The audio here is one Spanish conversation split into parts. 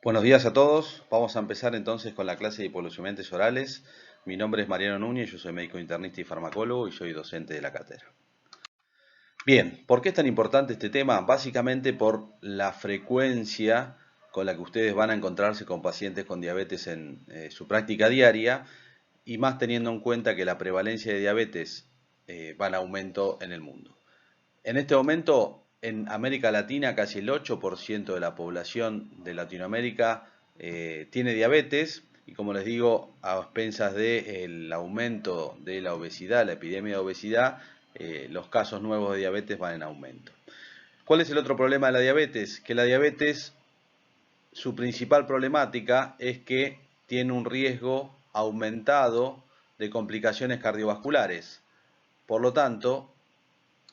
Buenos días a todos. Vamos a empezar entonces con la clase de hipoglucemiantes orales. Mi nombre es Mariano Núñez, yo soy médico internista y farmacólogo y soy docente de la cátedra. Bien, ¿por qué es tan importante este tema? Básicamente por la frecuencia con la que ustedes van a encontrarse con pacientes con diabetes en su práctica diaria y más teniendo en cuenta que la prevalencia de diabetes va en aumento en el mundo. En este momento, en América Latina, casi el 8% de la población de Latinoamérica tiene diabetes y, como les digo, a expensas del aumento de la obesidad, la epidemia de obesidad, los casos nuevos de diabetes van en aumento. ¿Cuál es el otro problema de la diabetes? Que la diabetes, su principal problemática es que tiene un riesgo aumentado de complicaciones cardiovasculares. Por lo tanto,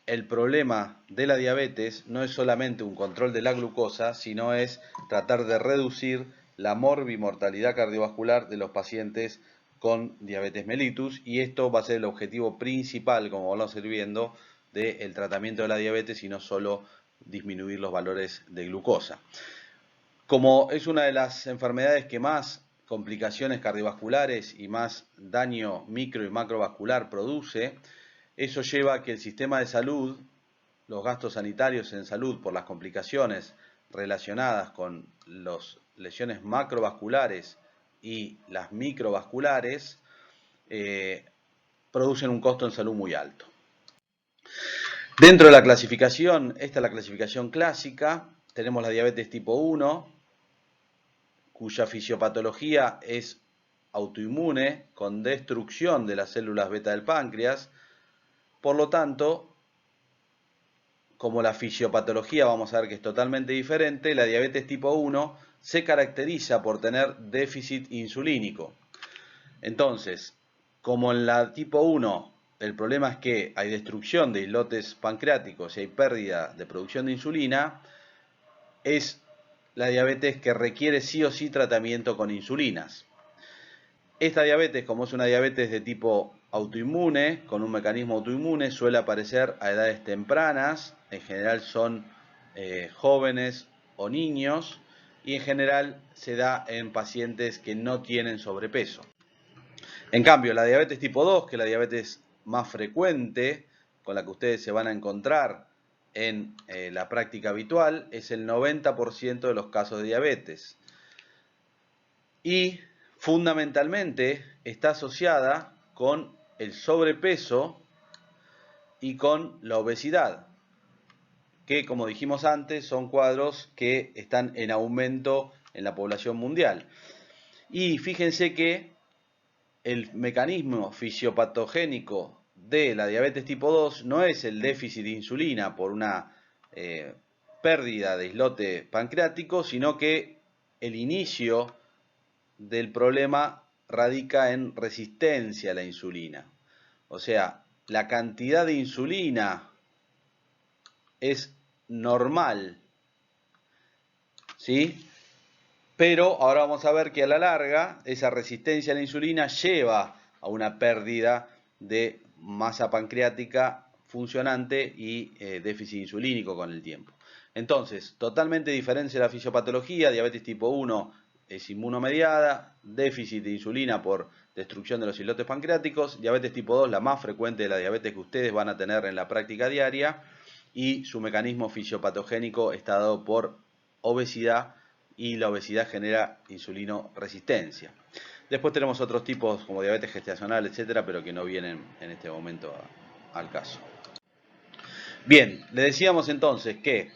el problema de la diabetes no es solamente un control de la glucosa, sino es tratar de reducir la morbimortalidad cardiovascular de los pacientes con diabetes mellitus, y esto va a ser el objetivo principal, como vamos a ir viendo, del tratamiento de la diabetes y no solo disminuir los valores de glucosa. Como es una de las enfermedades que más complicaciones cardiovasculares y más daño micro y macrovascular produce, eso lleva a que el sistema de salud, los gastos sanitarios en salud por las complicaciones relacionadas con las lesiones macrovasculares y las microvasculares, producen un costo en salud muy alto. Dentro de la clasificación, esta es la clasificación clásica, tenemos la diabetes tipo 1, cuya fisiopatología es autoinmune con destrucción de las células beta del páncreas. Por lo tanto, como la fisiopatología vamos a ver que es totalmente diferente, la diabetes tipo 1 se caracteriza por tener déficit insulínico. Entonces, como en la tipo 1 el problema es que hay destrucción de islotes pancreáticos y hay pérdida de producción de insulina, es la diabetes que requiere sí o sí tratamiento con insulinas. Esta diabetes, como es una diabetes de tipo autoinmune, con un mecanismo autoinmune, suele aparecer a edades tempranas, en general son jóvenes o niños, y en general se da en pacientes que no tienen sobrepeso. En cambio, la diabetes tipo 2, que es la diabetes más frecuente, con la que ustedes se van a encontrar en la práctica habitual, es el 90% de los casos de diabetes. Y fundamentalmente está asociada con el sobrepeso y con la obesidad, que, como dijimos antes, son cuadros que están en aumento en la población mundial. Y fíjense que el mecanismo fisiopatogénico de la diabetes tipo 2 no es el déficit de insulina por una pérdida de islote pancreático, sino que el inicio del problema radica en resistencia a la insulina. O sea, la cantidad de insulina es normal, ¿sí? Pero ahora vamos a ver que a la larga esa resistencia a la insulina lleva a una pérdida de masa pancreática funcionante y déficit insulínico con el tiempo. Entonces, totalmente diferente la fisiopatología. Diabetes tipo 1 es inmunomediada, déficit de insulina por destrucción de los islotes pancreáticos. Diabetes tipo 2, la más frecuente de la diabetes que ustedes van a tener en la práctica diaria, y su mecanismo fisiopatogénico está dado por obesidad, y la obesidad genera insulinoresistencia. Después tenemos otros tipos como diabetes gestacional, etcétera, pero que no vienen en este momento al caso. Bien, le decíamos entonces que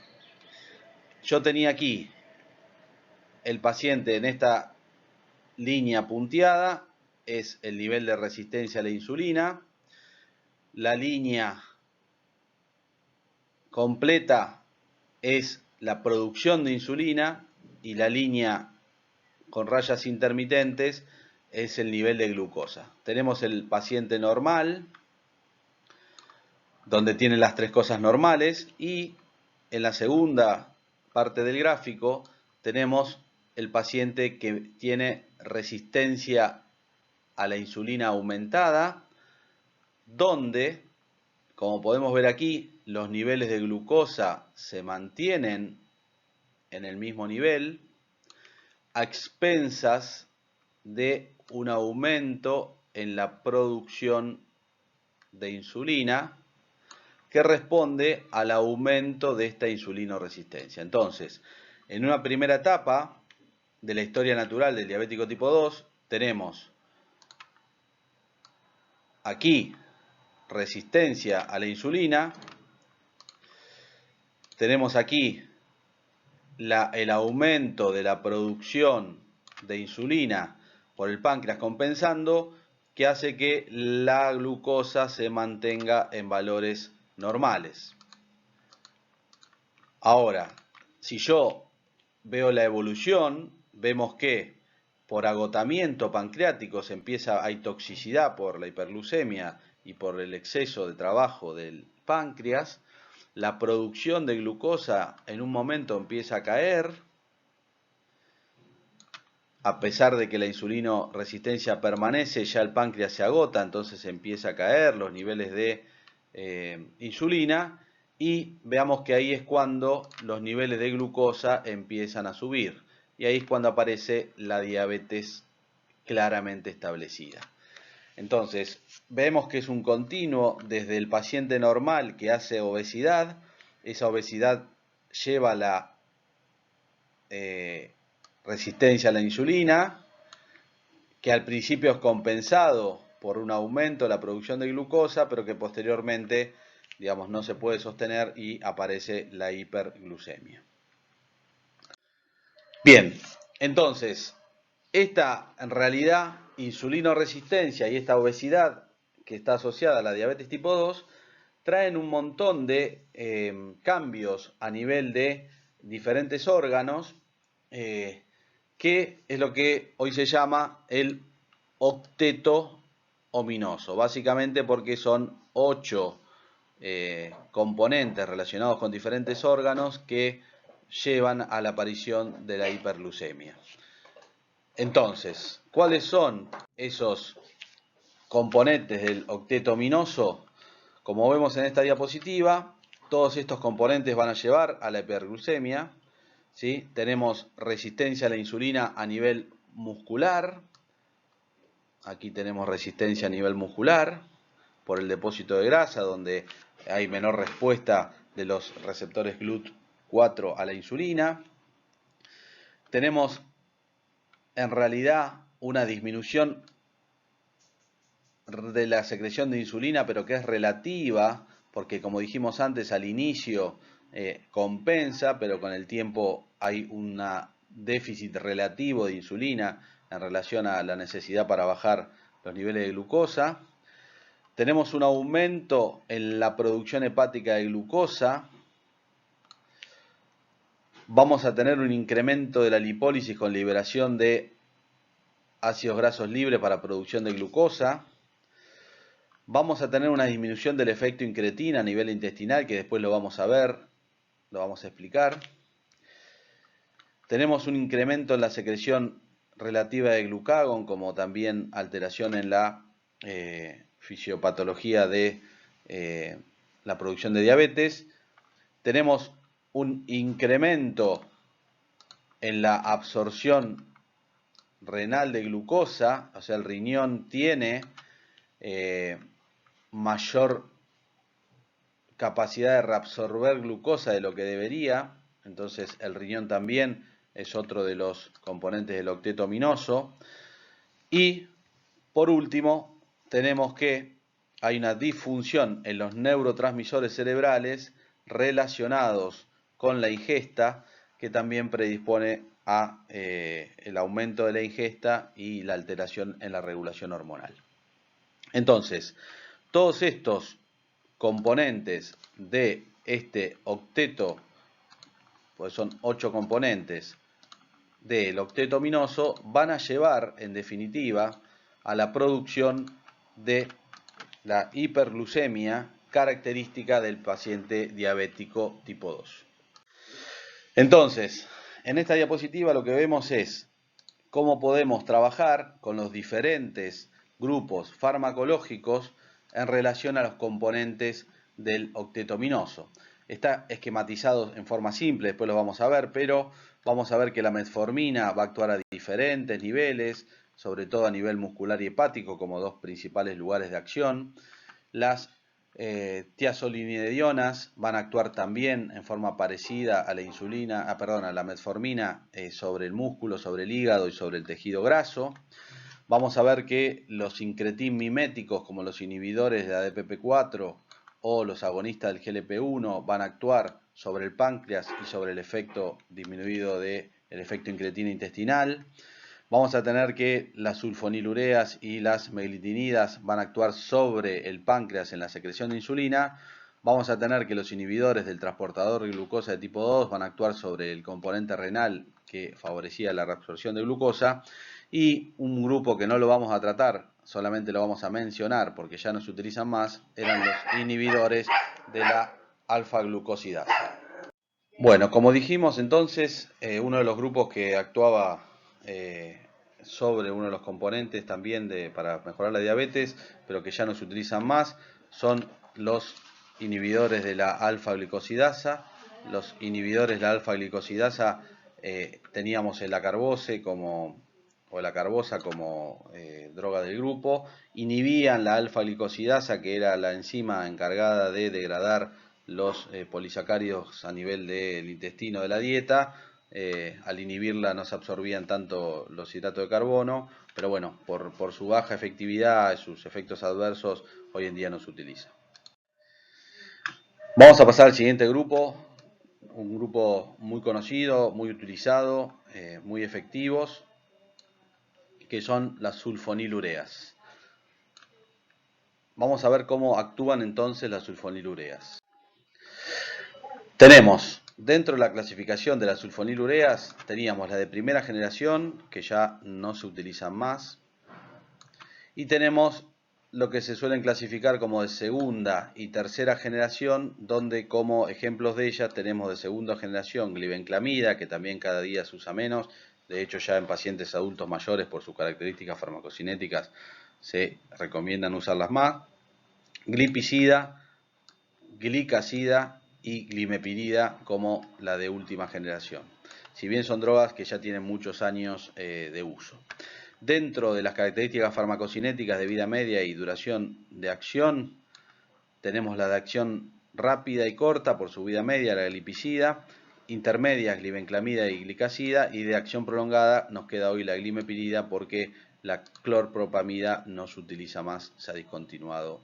yo tenía aquí el paciente en esta línea punteada, es el nivel de resistencia a la insulina. La línea completa es la producción de insulina y la línea con rayas intermitentes es el nivel de glucosa. Tenemos el paciente normal, donde tiene las tres cosas normales, y en la segunda parte del gráfico tenemos el paciente que tiene resistencia a la insulina aumentada, donde, como podemos ver aquí, los niveles de glucosa se mantienen en el mismo nivel, a expensas de un aumento en la producción de insulina que responde al aumento de esta insulinoresistencia. Entonces, en una primera etapa de la historia natural del diabético tipo 2, tenemos aquí resistencia a la insulina, tenemos aquí el aumento de la producción de insulina por el páncreas compensando, que hace que la glucosa se mantenga en valores normales. Ahora, si yo veo la evolución, vemos que por agotamiento pancreático hay toxicidad por la hiperglucemia y por el exceso de trabajo del páncreas. La producción de glucosa en un momento empieza a caer, a pesar de que la insulinoresistencia permanece, ya el páncreas se agota, entonces empieza a caer los niveles de insulina, y veamos que ahí es cuando los niveles de glucosa empiezan a subir, y ahí es cuando aparece la diabetes claramente establecida. Entonces, vemos que es un continuo desde el paciente normal que hace obesidad. Esa obesidad lleva a la resistencia a la insulina, que al principio es compensado por un aumento de la producción de glucosa, pero que posteriormente, digamos, no se puede sostener y aparece la hiperglucemia. Bien, entonces, esta en realidad insulinoresistencia y esta obesidad que está asociada a la diabetes tipo 2 traen un montón de cambios a nivel de diferentes órganos, que es lo que hoy se llama el octeto ominoso, básicamente porque son 8 componentes relacionados con diferentes órganos que llevan a la aparición de la hiperglucemia. Entonces, ¿cuáles son esos componentes del octeto ominoso? Como vemos en esta diapositiva, todos estos componentes van a llevar a la hiperglucemia, ¿sí? Tenemos resistencia a la insulina a nivel muscular. Aquí tenemos resistencia a nivel muscular por el depósito de grasa, donde hay menor respuesta de los receptores GLUT4 a la insulina. Tenemos en realidad una disminución de la secreción de insulina, pero que es relativa, porque como dijimos antes, al inicio compensa, pero con el tiempo hay un déficit relativo de insulina en relación a la necesidad para bajar los niveles de glucosa. Tenemos un aumento en la producción hepática de glucosa. Vamos a tener un incremento de la lipólisis con liberación de ácidos grasos libres para producción de glucosa. Vamos a tener una disminución del efecto incretina a nivel intestinal, que después lo vamos a ver, lo vamos a explicar. Tenemos un incremento en la secreción relativa de glucagón, como también alteración en la fisiopatología de la producción de diabetes. Tenemos un incremento en la absorción renal de glucosa, o sea, el riñón tiene mayor capacidad de reabsorber glucosa de lo que debería, entonces el riñón también es otro de los componentes del octeto ominoso. Y por último, tenemos que hay una disfunción en los neurotransmisores cerebrales relacionados con la ingesta, que también predispone a el aumento de la ingesta y la alteración en la regulación hormonal. Entonces, todos estos componentes de este octeto, pues son 8 componentes del octeto ominoso, van a llevar en definitiva a la producción de la hiperglucemia característica del paciente diabético tipo 2. Entonces, en esta diapositiva lo que vemos es cómo podemos trabajar con los diferentes grupos farmacológicos en relación a los componentes del octeto ominoso. Está esquematizado en forma simple, después lo vamos a ver, pero vamos a ver que la metformina va a actuar a diferentes niveles, sobre todo a nivel muscular y hepático como dos principales lugares de acción. Las tiazolinidionas van a actuar también en forma parecida a la insulina, a la metformina sobre el músculo, sobre el hígado y sobre el tejido graso. Vamos a ver que los incretin miméticos, como los inhibidores de ADPP4 o los agonistas del GLP-1, van a actuar sobre el páncreas y sobre el efecto disminuido del efecto incretina intestinal. Vamos a tener que las sulfonilureas y las meglitinidas van a actuar sobre el páncreas en la secreción de insulina. Vamos a tener que los inhibidores del transportador de glucosa de tipo 2 van a actuar sobre el componente renal que favorecía la reabsorción de glucosa. Y un grupo que no lo vamos a tratar, solamente lo vamos a mencionar porque ya no se utilizan más, eran los inhibidores de la alfa-glucosidasa. Bueno, como dijimos entonces, uno de los grupos que actuaba sobre uno de los componentes también para mejorar la diabetes, pero que ya no se utilizan más, son los inhibidores de la alfa-glicosidasa. Los inhibidores de la alfa-glicosidasa teníamos el acarbose o la carbosa como droga del grupo, inhibían la alfa-glicosidasa, que era la enzima encargada de degradar los polisacáridos a nivel del intestino de la dieta. Al inhibirla no se absorbían tanto los hidratos de carbono, pero bueno, por su baja efectividad y sus efectos adversos, hoy en día no se utiliza. Vamos a pasar al siguiente grupo, un grupo muy conocido, muy utilizado, muy efectivos, que son las sulfonilureas. Vamos a ver cómo actúan entonces las sulfonilureas. Tenemos, dentro de la clasificación de las sulfonilureas, teníamos la de primera generación, que ya no se utilizan más, y tenemos lo que se suelen clasificar como de segunda y tercera generación, donde como ejemplos de ellas tenemos de segunda generación glibenclamida, que también cada día se usa menos, de hecho ya en pacientes adultos mayores por sus características farmacocinéticas se recomiendan usarlas más, glipizida, glicazida y glimepirida como la de última generación. Si bien son drogas que ya tienen muchos años de uso. Dentro de las características farmacocinéticas de vida media y duración de acción, tenemos la de acción rápida y corta por su vida media, la glipizida, intermedias glibenclamida y glicazida, y de acción prolongada nos queda hoy la glimepirida porque la clorpropamida no se utiliza más, se ha discontinuado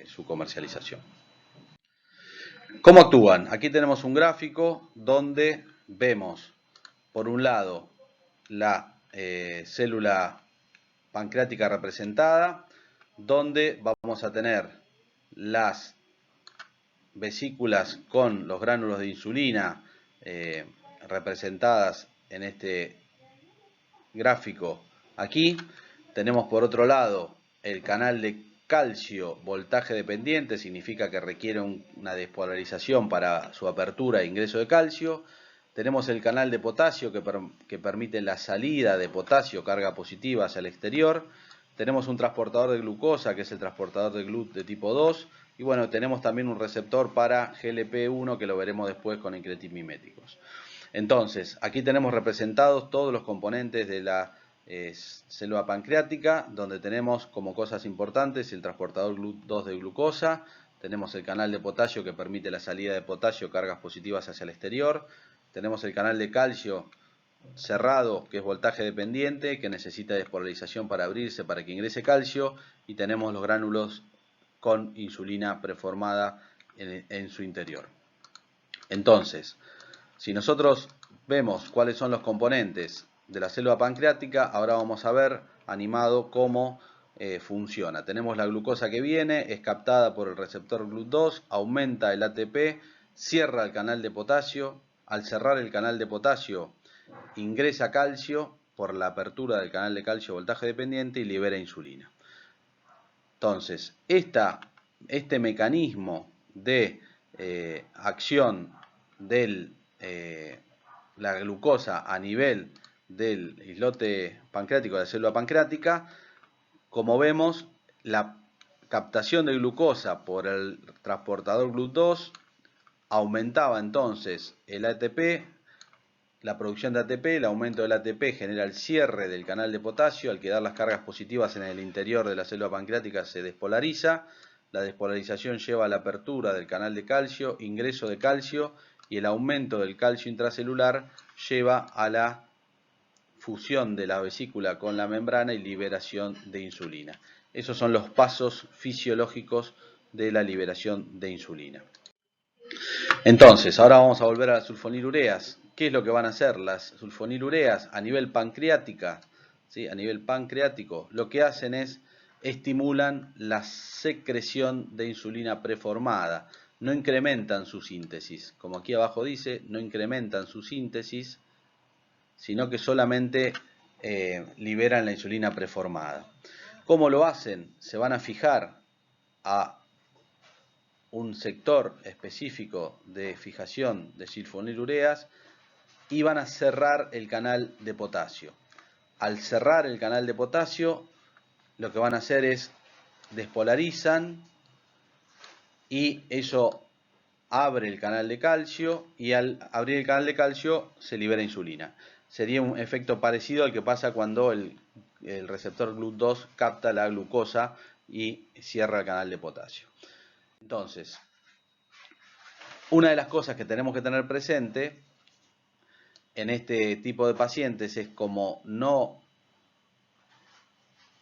su comercialización. ¿Cómo actúan? Aquí tenemos un gráfico donde vemos, por un lado, la célula pancreática representada, donde vamos a tener las vesículas con los gránulos de insulina representadas en este gráfico aquí. Tenemos por otro lado el canal de calcio voltaje dependiente, significa que requiere una despolarización para su apertura e ingreso de calcio. Tenemos el canal de potasio que permite la salida de potasio, carga positiva hacia el exterior. Tenemos un transportador de glucosa, que es el transportador de GLUT de tipo 2. Y bueno, tenemos también un receptor para GLP-1, que lo veremos después con incretin miméticos. Entonces, aquí tenemos representados todos los componentes de la célula pancreática, donde tenemos como cosas importantes el transportador GLUT2 de glucosa, tenemos el canal de potasio que permite la salida de potasio, cargas positivas hacia el exterior, tenemos el canal de calcio cerrado, que es voltaje dependiente, que necesita despolarización para abrirse, para que ingrese calcio, y tenemos los gránulos con insulina preformada en su interior. Entonces, si nosotros vemos cuáles son los componentes de la célula pancreática, ahora vamos a ver animado cómo funciona. Tenemos la glucosa que viene, es captada por el receptor GLUT2, aumenta el ATP, cierra el canal de potasio. Al cerrar el canal de potasio, ingresa calcio por la apertura del canal de calcio voltaje dependiente y libera insulina. Entonces, este mecanismo de acción de la glucosa a nivel del islote pancreático, de la célula pancreática, como vemos, la captación de glucosa por el transportador GLUT2 aumentaba entonces el ATP, la producción de ATP, el aumento del ATP genera el cierre del canal de potasio, al quedar las cargas positivas en el interior de la célula pancreática se despolariza, la despolarización lleva a la apertura del canal de calcio, ingreso de calcio y el aumento del calcio intracelular lleva a la fusión de la vesícula con la membrana y liberación de insulina. Esos son los pasos fisiológicos de la liberación de insulina. Entonces, ahora vamos a volver a las sulfonilureas. ¿Qué es lo que van a hacer? Las sulfonilureas a nivel pancreática, ¿sí? A nivel pancreático, lo que hacen es estimulan la secreción de insulina preformada. No incrementan su síntesis. Como aquí abajo dice, no incrementan su síntesis, sino que solamente liberan la insulina preformada. ¿Cómo lo hacen? Se van a fijar a un sector específico de fijación de sulfonilureas y van a cerrar el canal de potasio. Al cerrar el canal de potasio, lo que van a hacer es despolarizan y eso abre el canal de calcio y al abrir el canal de calcio se libera insulina. Sería un efecto parecido al que pasa cuando el receptor GLUT2 capta la glucosa y cierra el canal de potasio. Entonces, una de las cosas que tenemos que tener presente en este tipo de pacientes es como no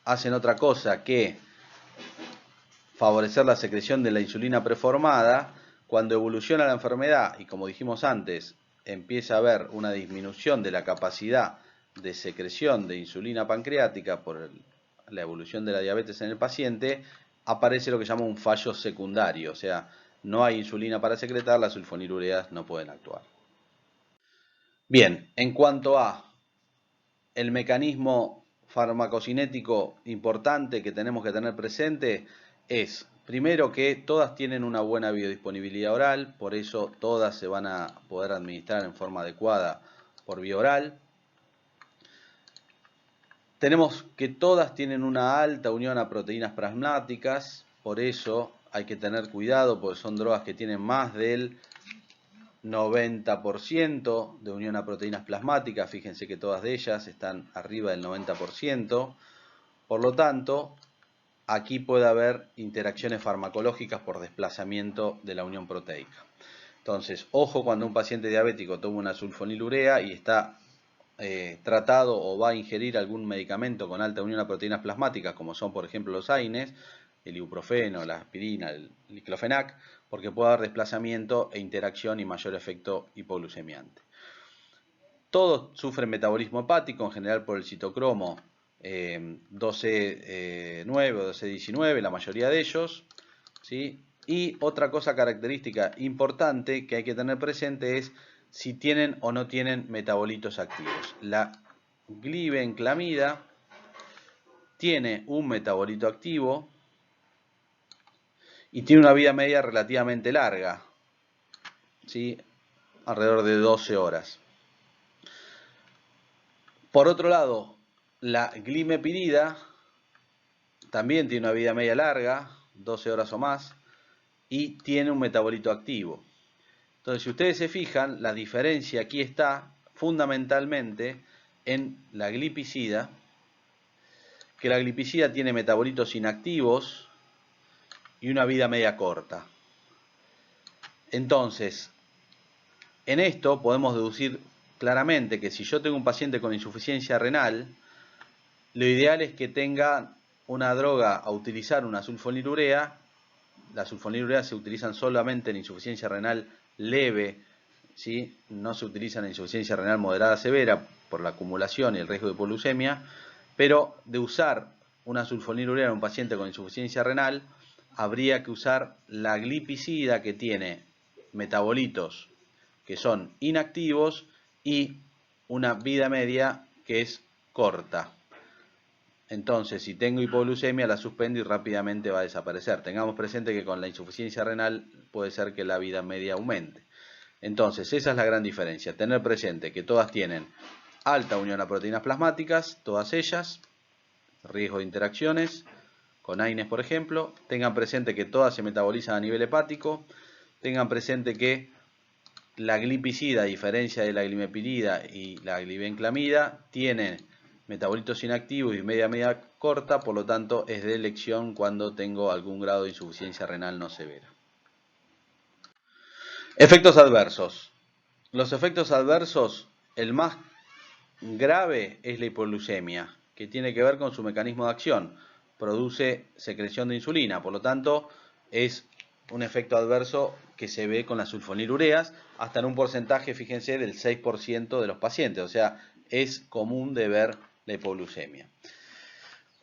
hacen otra cosa que favorecer la secreción de la insulina preformada, cuando evoluciona la enfermedad y como dijimos antes, empieza a haber una disminución de la capacidad de secreción de insulina pancreática por la evolución de la diabetes en el paciente, aparece lo que llama un fallo secundario, o sea, no hay insulina para secretar, las sulfonilureas no pueden actuar. Bien, en cuanto a el mecanismo farmacocinético importante que tenemos que tener presente es, primero, que todas tienen una buena biodisponibilidad oral, por eso todas se van a poder administrar en forma adecuada por vía oral. Tenemos que todas tienen una alta unión a proteínas plasmáticas, por eso hay que tener cuidado, porque son drogas que tienen más del 90% de unión a proteínas plasmáticas, fíjense que todas de ellas están arriba del 90%, por lo tanto, aquí puede haber interacciones farmacológicas por desplazamiento de la unión proteica. Entonces, ojo cuando un paciente diabético toma una sulfonilurea y está tratado o va a ingerir algún medicamento con alta unión a proteínas plasmáticas, como son por ejemplo los AINES, el ibuprofeno, la aspirina, el diclofenac, porque puede haber desplazamiento e interacción y mayor efecto hipoglucemiante. Todos sufren metabolismo hepático, en general por el citocromo 12-9 o 12-19, la mayoría de ellos, ¿sí? Y otra cosa característica importante que hay que tener presente es si tienen o no tienen metabolitos activos. La glibenclamida tiene un metabolito activo y tiene una vida media relativamente larga, ¿sí? Alrededor de 12 horas. Por otro lado, la glimepirida también tiene una vida media larga, 12 horas o más, y tiene un metabolito activo. Entonces, si ustedes se fijan, la diferencia aquí está fundamentalmente en la glipizida, que la glipizida tiene metabolitos inactivos y una vida media corta. Entonces, en esto podemos deducir claramente que si yo tengo un paciente con insuficiencia renal, lo ideal es que tenga una droga a utilizar, una sulfonilurea. Las sulfonilureas se utilizan solamente en insuficiencia renal leve, ¿sí? No se utilizan en insuficiencia renal moderada severa por la acumulación y el riesgo de hipoglucemia, pero de usar una sulfonilurea en un paciente con insuficiencia renal, habría que usar la glipizida, que tiene metabolitos que son inactivos y una vida media que es corta. Entonces, si tengo hipoglucemia, la suspendo y rápidamente va a desaparecer. Tengamos presente que con la insuficiencia renal puede ser que la vida media aumente. Entonces, esa es la gran diferencia. Tener presente que todas tienen alta unión a proteínas plasmáticas, todas ellas, riesgo de interacciones, con AINES por ejemplo. Tengan presente que todas se metabolizan a nivel hepático. Tengan presente que La glipizida, a diferencia de la glimepirida y la glibenclamida, tiene metabolitos inactivos y media corta, por lo tanto es de elección cuando tengo algún grado de insuficiencia renal no severa. Efectos adversos. Los efectos adversos, el más grave es la hipoglucemia, que tiene que ver con su mecanismo de acción. Produce secreción de insulina, por lo tanto es un efecto adverso que se ve con las sulfonilureas, hasta en un porcentaje, fíjense, del 6% de los pacientes. O sea, es común de ver la hipoglucemia.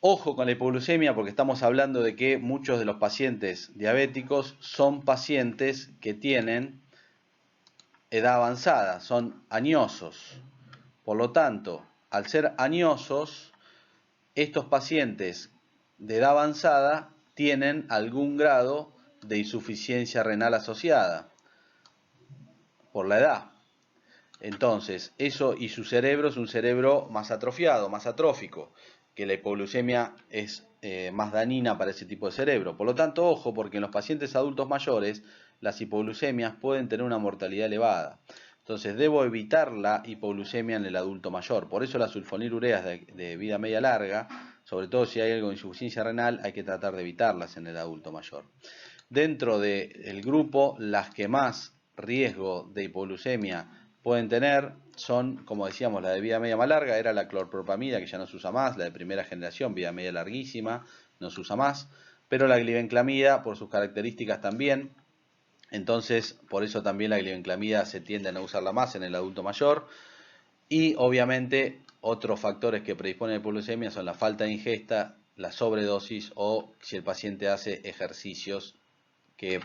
Ojo con la hipoglucemia porque estamos hablando de que muchos de los pacientes diabéticos son pacientes que tienen edad avanzada, son añosos. Por lo tanto, al ser añosos, estos pacientes de edad avanzada tienen algún grado de insuficiencia renal asociada por la edad. Entonces, eso y su cerebro es un cerebro más atrofiado, más atrófico, que la hipoglucemia es más dañina para ese tipo de cerebro. Por lo tanto, ojo, porque en los pacientes adultos mayores, las hipoglucemias pueden tener una mortalidad elevada. Entonces, debo evitar la hipoglucemia en el adulto mayor. Por eso las sulfonilureas de vida media larga, sobre todo si hay algo de insuficiencia renal, hay que tratar de evitarlas en el adulto mayor. Dentro del grupo, las que más riesgo de hipoglucemia pueden tener son, como decíamos, la de vida media más larga, era la clorpropamida, que ya no se usa más, la de primera generación, vida media larguísima, no se usa más, pero la glibenclamida, por sus características también, entonces por eso también la glibenclamida se tiende a no usarla más en el adulto mayor, y obviamente otros factores que predisponen a hipoglucemia son la falta de ingesta, la sobredosis o si el paciente hace ejercicios que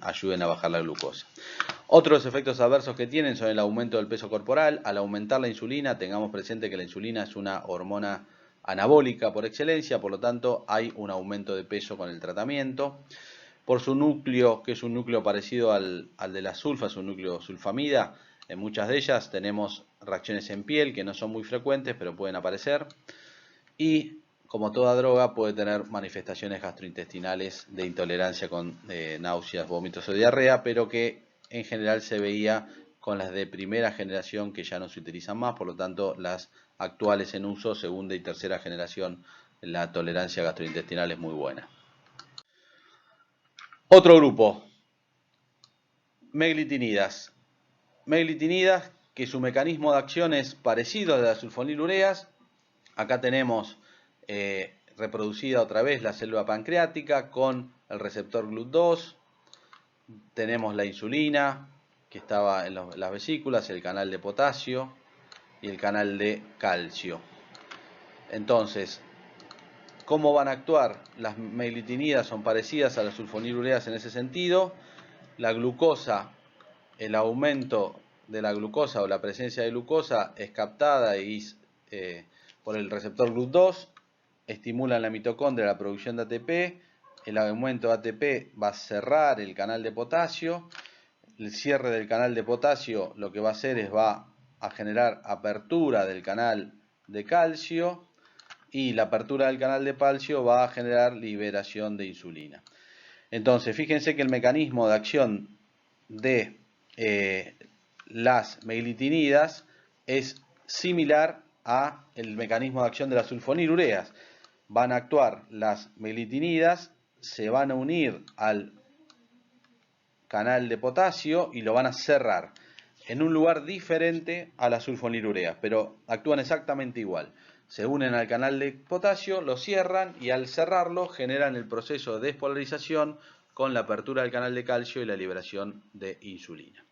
ayuden a bajar la glucosa. Otros efectos adversos que tienen son el aumento del peso corporal. Al aumentar la insulina, tengamos presente que la insulina es una hormona anabólica por excelencia, por lo tanto hay un aumento de peso con el tratamiento. Por su núcleo, que es un núcleo parecido al de la sulfa, es un núcleo sulfamida, en muchas de ellas tenemos reacciones en piel que no son muy frecuentes, pero pueden aparecer. Y como toda droga, puede tener manifestaciones gastrointestinales de intolerancia con náuseas, vómitos o diarrea, pero que en general se veía con las de primera generación que ya no se utilizan más, por lo tanto las actuales en uso, segunda y tercera generación, la tolerancia gastrointestinal es muy buena. Otro grupo, meglitinidas. Meglitinidas que su mecanismo de acción es parecido al de las sulfonilureas. Acá tenemos reproducida otra vez la célula pancreática con el receptor GLUT2. Tenemos la insulina que estaba en las vesículas, el canal de potasio y el canal de calcio. Entonces, ¿cómo van a actuar? Las meglitinidas son parecidas a las sulfonilureas en ese sentido. La glucosa, el aumento de la glucosa o la presencia de glucosa es captada por el receptor GLUT2, estimulan la mitocondria la producción de ATP, el aumento de ATP va a cerrar el canal de potasio, el cierre del canal de potasio lo que va a hacer es va a generar apertura del canal de calcio y la apertura del canal de calcio va a generar liberación de insulina. Entonces, fíjense que el mecanismo de acción de las meglitinidas es similar a el mecanismo de acción de las sulfonilureas. Van a actuar las meglitinidas, se van a unir al canal de potasio y lo van a cerrar en un lugar diferente a las sulfonilureas, pero actúan exactamente igual. Se unen al canal de potasio, lo cierran y al cerrarlo generan el proceso de despolarización con la apertura del canal de calcio y la liberación de insulina.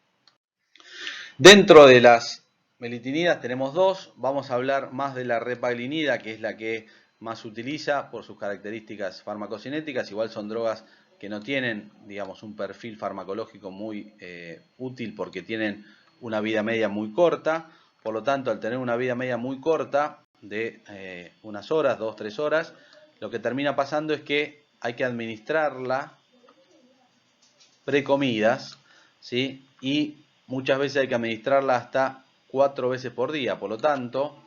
Dentro de las meglitinidas tenemos dos, vamos a hablar más de la repaglinida, que es la que más se utiliza por sus características farmacocinéticas, igual son drogas que no tienen, digamos, un perfil farmacológico muy útil porque tienen una vida media muy corta, por lo tanto al tener una vida media muy corta de unas horas, 2-3 horas, lo que termina pasando es que hay que administrarla precomidas, ¿sí? Y muchas veces hay que administrarla hasta 4 veces por día, por lo tanto,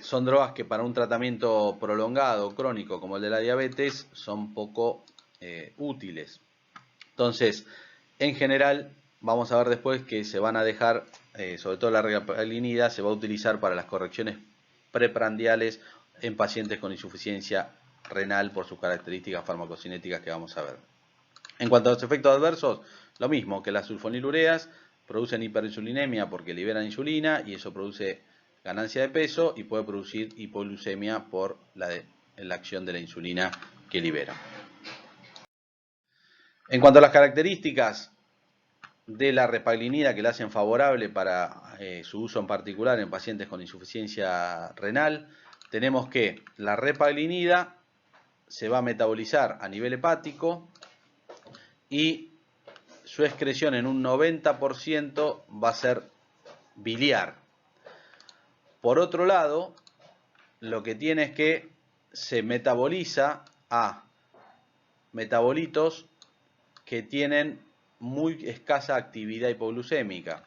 son drogas que para un tratamiento prolongado, crónico, como el de la diabetes, son poco útiles. Entonces, en general, vamos a ver después que se van a dejar, sobre todo la regapalinida, se va a utilizar para las correcciones preprandiales en pacientes con insuficiencia renal por sus características farmacocinéticas que vamos a ver. En cuanto a los efectos adversos, lo mismo que las sulfonilureas producen hiperinsulinemia porque liberan insulina y eso produce ganancia de peso y puede producir hipoglucemia por la acción de la insulina que libera. En cuanto a las características de la repaglinida que la hacen favorable para su uso en particular en pacientes con insuficiencia renal, tenemos que la repaglinida se va a metabolizar a nivel hepático y su excreción en un 90% va a ser biliar. Por otro lado, lo que tiene es que se metaboliza a metabolitos que tienen muy escasa actividad hipoglucémica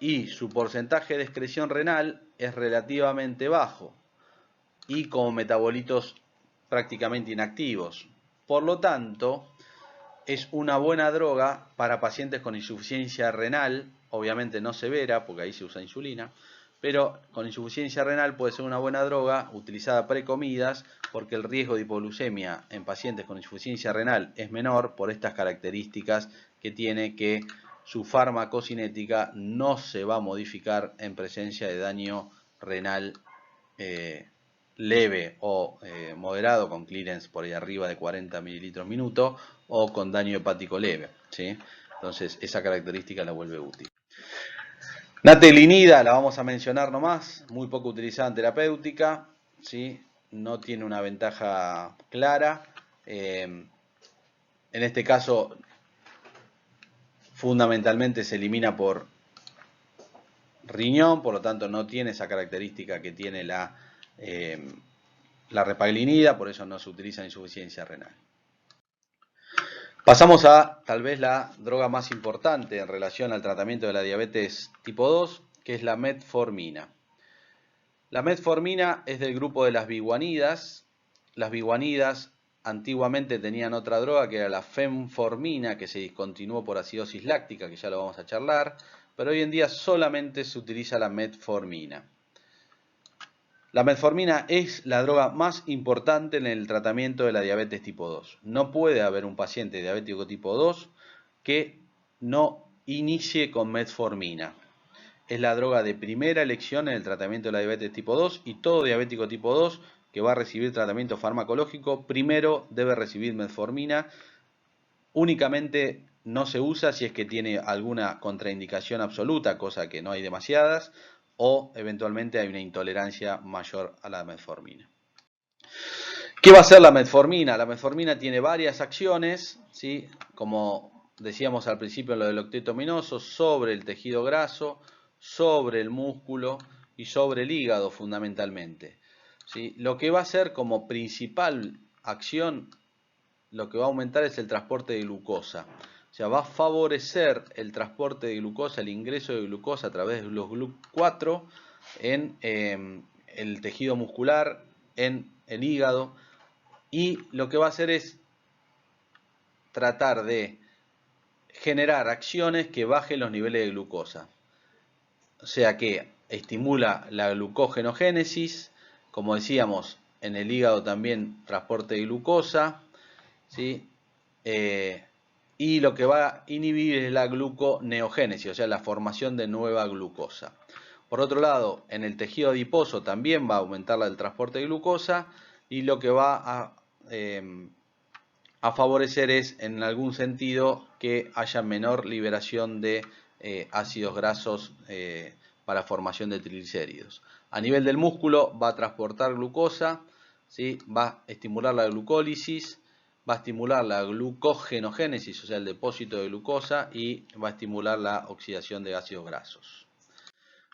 y su porcentaje de excreción renal es relativamente bajo y como metabolitos prácticamente inactivos. Por lo tanto, es una buena droga para pacientes con insuficiencia renal, obviamente no severa, porque ahí se usa insulina, pero con insuficiencia renal puede ser una buena droga utilizada precomidas, porque el riesgo de hipoglucemia en pacientes con insuficiencia renal es menor por estas características que tiene, que su farmacocinética no se va a modificar en presencia de daño renal leve o moderado, con clearance por ahí arriba de 40 mililitros minuto, o con daño hepático leve, ¿sí? Entonces esa característica la vuelve útil. Natelinida la vamos a mencionar nomás, muy poco utilizada en terapéutica, ¿sí? No tiene una ventaja clara. En este caso, fundamentalmente se elimina por riñón, por lo tanto no tiene esa característica que tiene la repaglinida, por eso no se utiliza en insuficiencia renal. Pasamos a tal vez la droga más importante en relación al tratamiento de la diabetes tipo 2, que es la metformina. La metformina es del grupo de las biguanidas. Las biguanidas antiguamente tenían otra droga que era la fenformina, que se discontinuó por acidosis láctica, que ya lo vamos a charlar, pero hoy en día solamente se utiliza la metformina. La metformina es la droga más importante en el tratamiento de la diabetes tipo 2. No puede haber un paciente diabético tipo 2 que no inicie con metformina. Es la droga de primera elección en el tratamiento de la diabetes tipo 2 y todo diabético tipo 2 que va a recibir tratamiento farmacológico primero debe recibir metformina. Únicamente no se usa si es que tiene alguna contraindicación absoluta, cosa que no hay demasiadas, o eventualmente hay una intolerancia mayor a la metformina. ¿Qué va a hacer la metformina? La metformina tiene varias acciones, ¿sí? Como decíamos al principio en lo del octeto ominoso, sobre el tejido graso, sobre el músculo y sobre el hígado fundamentalmente, ¿sí? Lo que va a hacer como principal acción, lo que va a aumentar es el transporte de glucosa. O sea, va a favorecer el transporte de glucosa, el ingreso de glucosa a través de los GLUT4 en el tejido muscular, en el hígado, y lo que va a hacer es tratar de generar acciones que bajen los niveles de glucosa. O sea que estimula la glucogenogénesis, como decíamos, en el hígado también transporte de glucosa, ¿sí? Y lo que va a inhibir es la gluconeogénesis, o sea, la formación de nueva glucosa. Por otro lado, en el tejido adiposo también va a aumentar el transporte de glucosa y lo que va a favorecer es, en algún sentido, que haya menor liberación de ácidos grasos para formación de triglicéridos. A nivel del músculo va a transportar glucosa, ¿sí? Va a estimular la glucólisis, va a estimular la glucogenogénesis, o sea, el depósito de glucosa, y va a estimular la oxidación de ácidos grasos.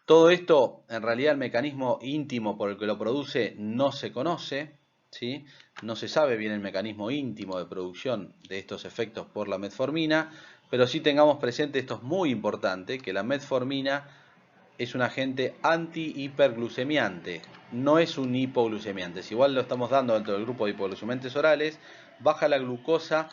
Todo esto, en realidad, el mecanismo íntimo por el que lo produce no se conoce, ¿sí? No se sabe bien el mecanismo íntimo de producción de estos efectos por la metformina, pero sí tengamos presente, esto es muy importante, que la metformina es un agente anti-hiperglucemiante, no es un hipoglucemiante. Si igual lo estamos dando dentro del grupo de hipoglucemiantes orales, baja la glucosa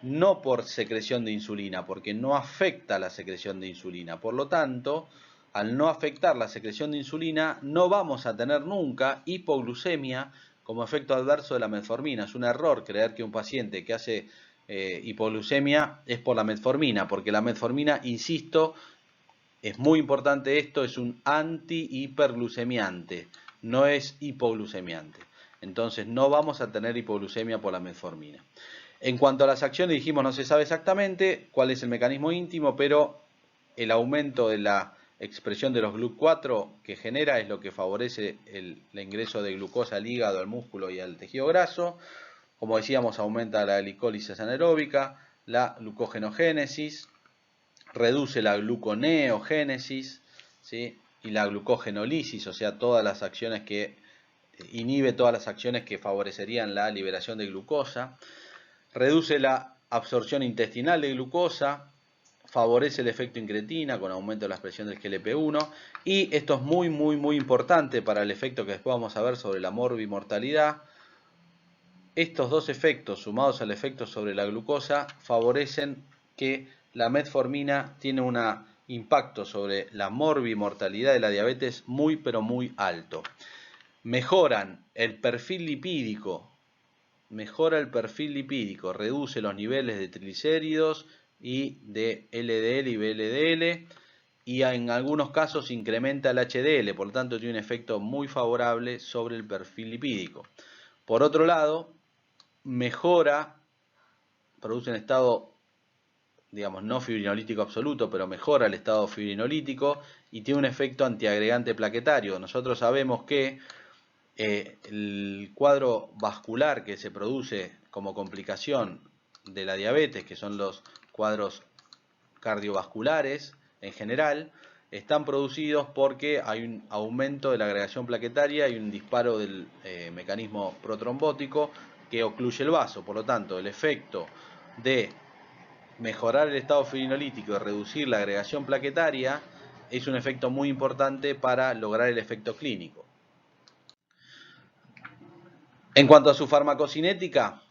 no por secreción de insulina, porque no afecta la secreción de insulina. Por lo tanto, al no afectar la secreción de insulina, no vamos a tener nunca hipoglucemia como efecto adverso de la metformina. Es un error creer que un paciente que hace hipoglucemia es por la metformina, porque la metformina, insisto, es muy importante esto, es un antihiperglucemiante, no es hipoglucemiante. Entonces no vamos a tener hipoglucemia por la metformina. En cuanto a las acciones, dijimos no se sabe exactamente cuál es el mecanismo íntimo, pero el aumento de la expresión de los GLUT4 que genera es lo que favorece el ingreso de glucosa al hígado, al músculo y al tejido graso. Como decíamos, aumenta la glicólisis anaeróbica, la glucogenogénesis, reduce la gluconeogénesis, ¿sí? Y la glucogenolisis, o sea, todas las acciones que inhibe todas las acciones que favorecerían la liberación de glucosa, reduce la absorción intestinal de glucosa, favorece el efecto incretina con aumento de la expresión del GLP-1 y esto es muy importante para el efecto que después vamos a ver sobre la morbimortalidad. Estos dos efectos sumados al efecto sobre la glucosa favorecen que la metformina tiene un impacto sobre la morbimortalidad de la diabetes muy pero muy alto. Mejoran el perfil lipídico, reduce los niveles de triglicéridos y de LDL y VLDL y en algunos casos incrementa el HDL, por lo tanto tiene un efecto muy favorable sobre el perfil lipídico. Por otro lado, produce un estado, digamos, no fibrinolítico absoluto, pero mejora el estado fibrinolítico y tiene un efecto antiagregante plaquetario. Nosotros sabemos que el cuadro vascular que se produce como complicación de la diabetes, que son los cuadros cardiovasculares en general, están producidos porque hay un aumento de la agregación plaquetaria y un disparo del mecanismo protrombótico que ocluye el vaso. Por lo tanto, el efecto de mejorar el estado fibrinolítico y reducir la agregación plaquetaria es un efecto muy importante para lograr el efecto clínico. En cuanto a su farmacocinética,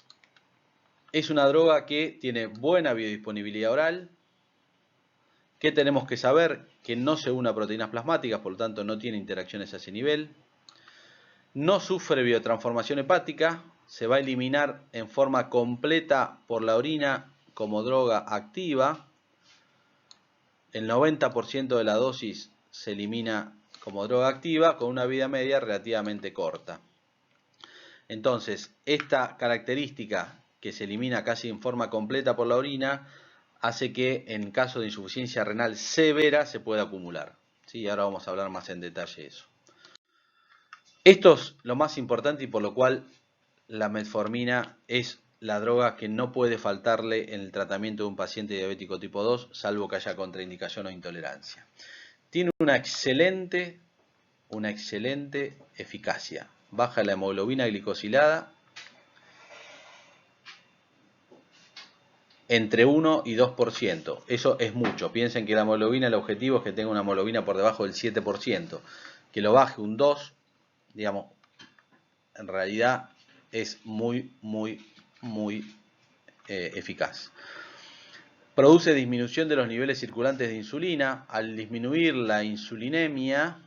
es una droga que tiene buena biodisponibilidad oral. ¿Qué tenemos que saber? Que no se une a proteínas plasmáticas, por lo tanto no tiene interacciones a ese nivel. No sufre biotransformación hepática, se va a eliminar en forma completa por la orina como droga activa. El 90% de la dosis se elimina como droga activa con una vida media relativamente corta. Entonces, esta característica que se elimina casi en forma completa por la orina hace que en caso de insuficiencia renal severa se pueda acumular. ¿Sí? Ahora vamos a hablar más en detalle de eso. Esto es lo más importante y por lo cual la metformina es la droga que no puede faltarle en el tratamiento de un paciente diabético tipo 2, salvo que haya contraindicación o intolerancia. Tiene una excelente eficacia. Baja la hemoglobina glicosilada entre 1 y 2%. Eso es mucho. Piensen que la hemoglobina, el objetivo es que tenga una hemoglobina por debajo del 7%. Que lo baje un 2, digamos, en realidad es muy eficaz. Produce disminución de los niveles circulantes de insulina. Al disminuir la insulinemia,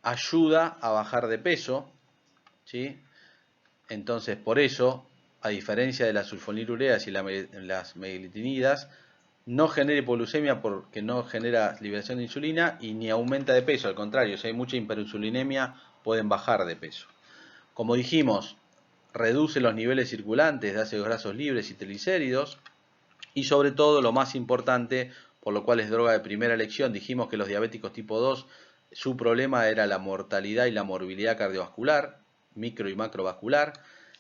ayuda a bajar de peso, ¿sí? Entonces, por eso, a diferencia de las sulfonilureas y las meglitinidas, no genera hipoglucemia porque no genera liberación de insulina y ni aumenta de peso. Al contrario, si hay mucha hiperinsulinemia, pueden bajar de peso. Como dijimos, reduce los niveles circulantes de ácidos grasos libres y triglicéridos. Y sobre todo, lo más importante, por lo cual es droga de primera elección, dijimos que los diabéticos tipo 2, su problema era la mortalidad y la morbilidad cardiovascular, micro y macrovascular.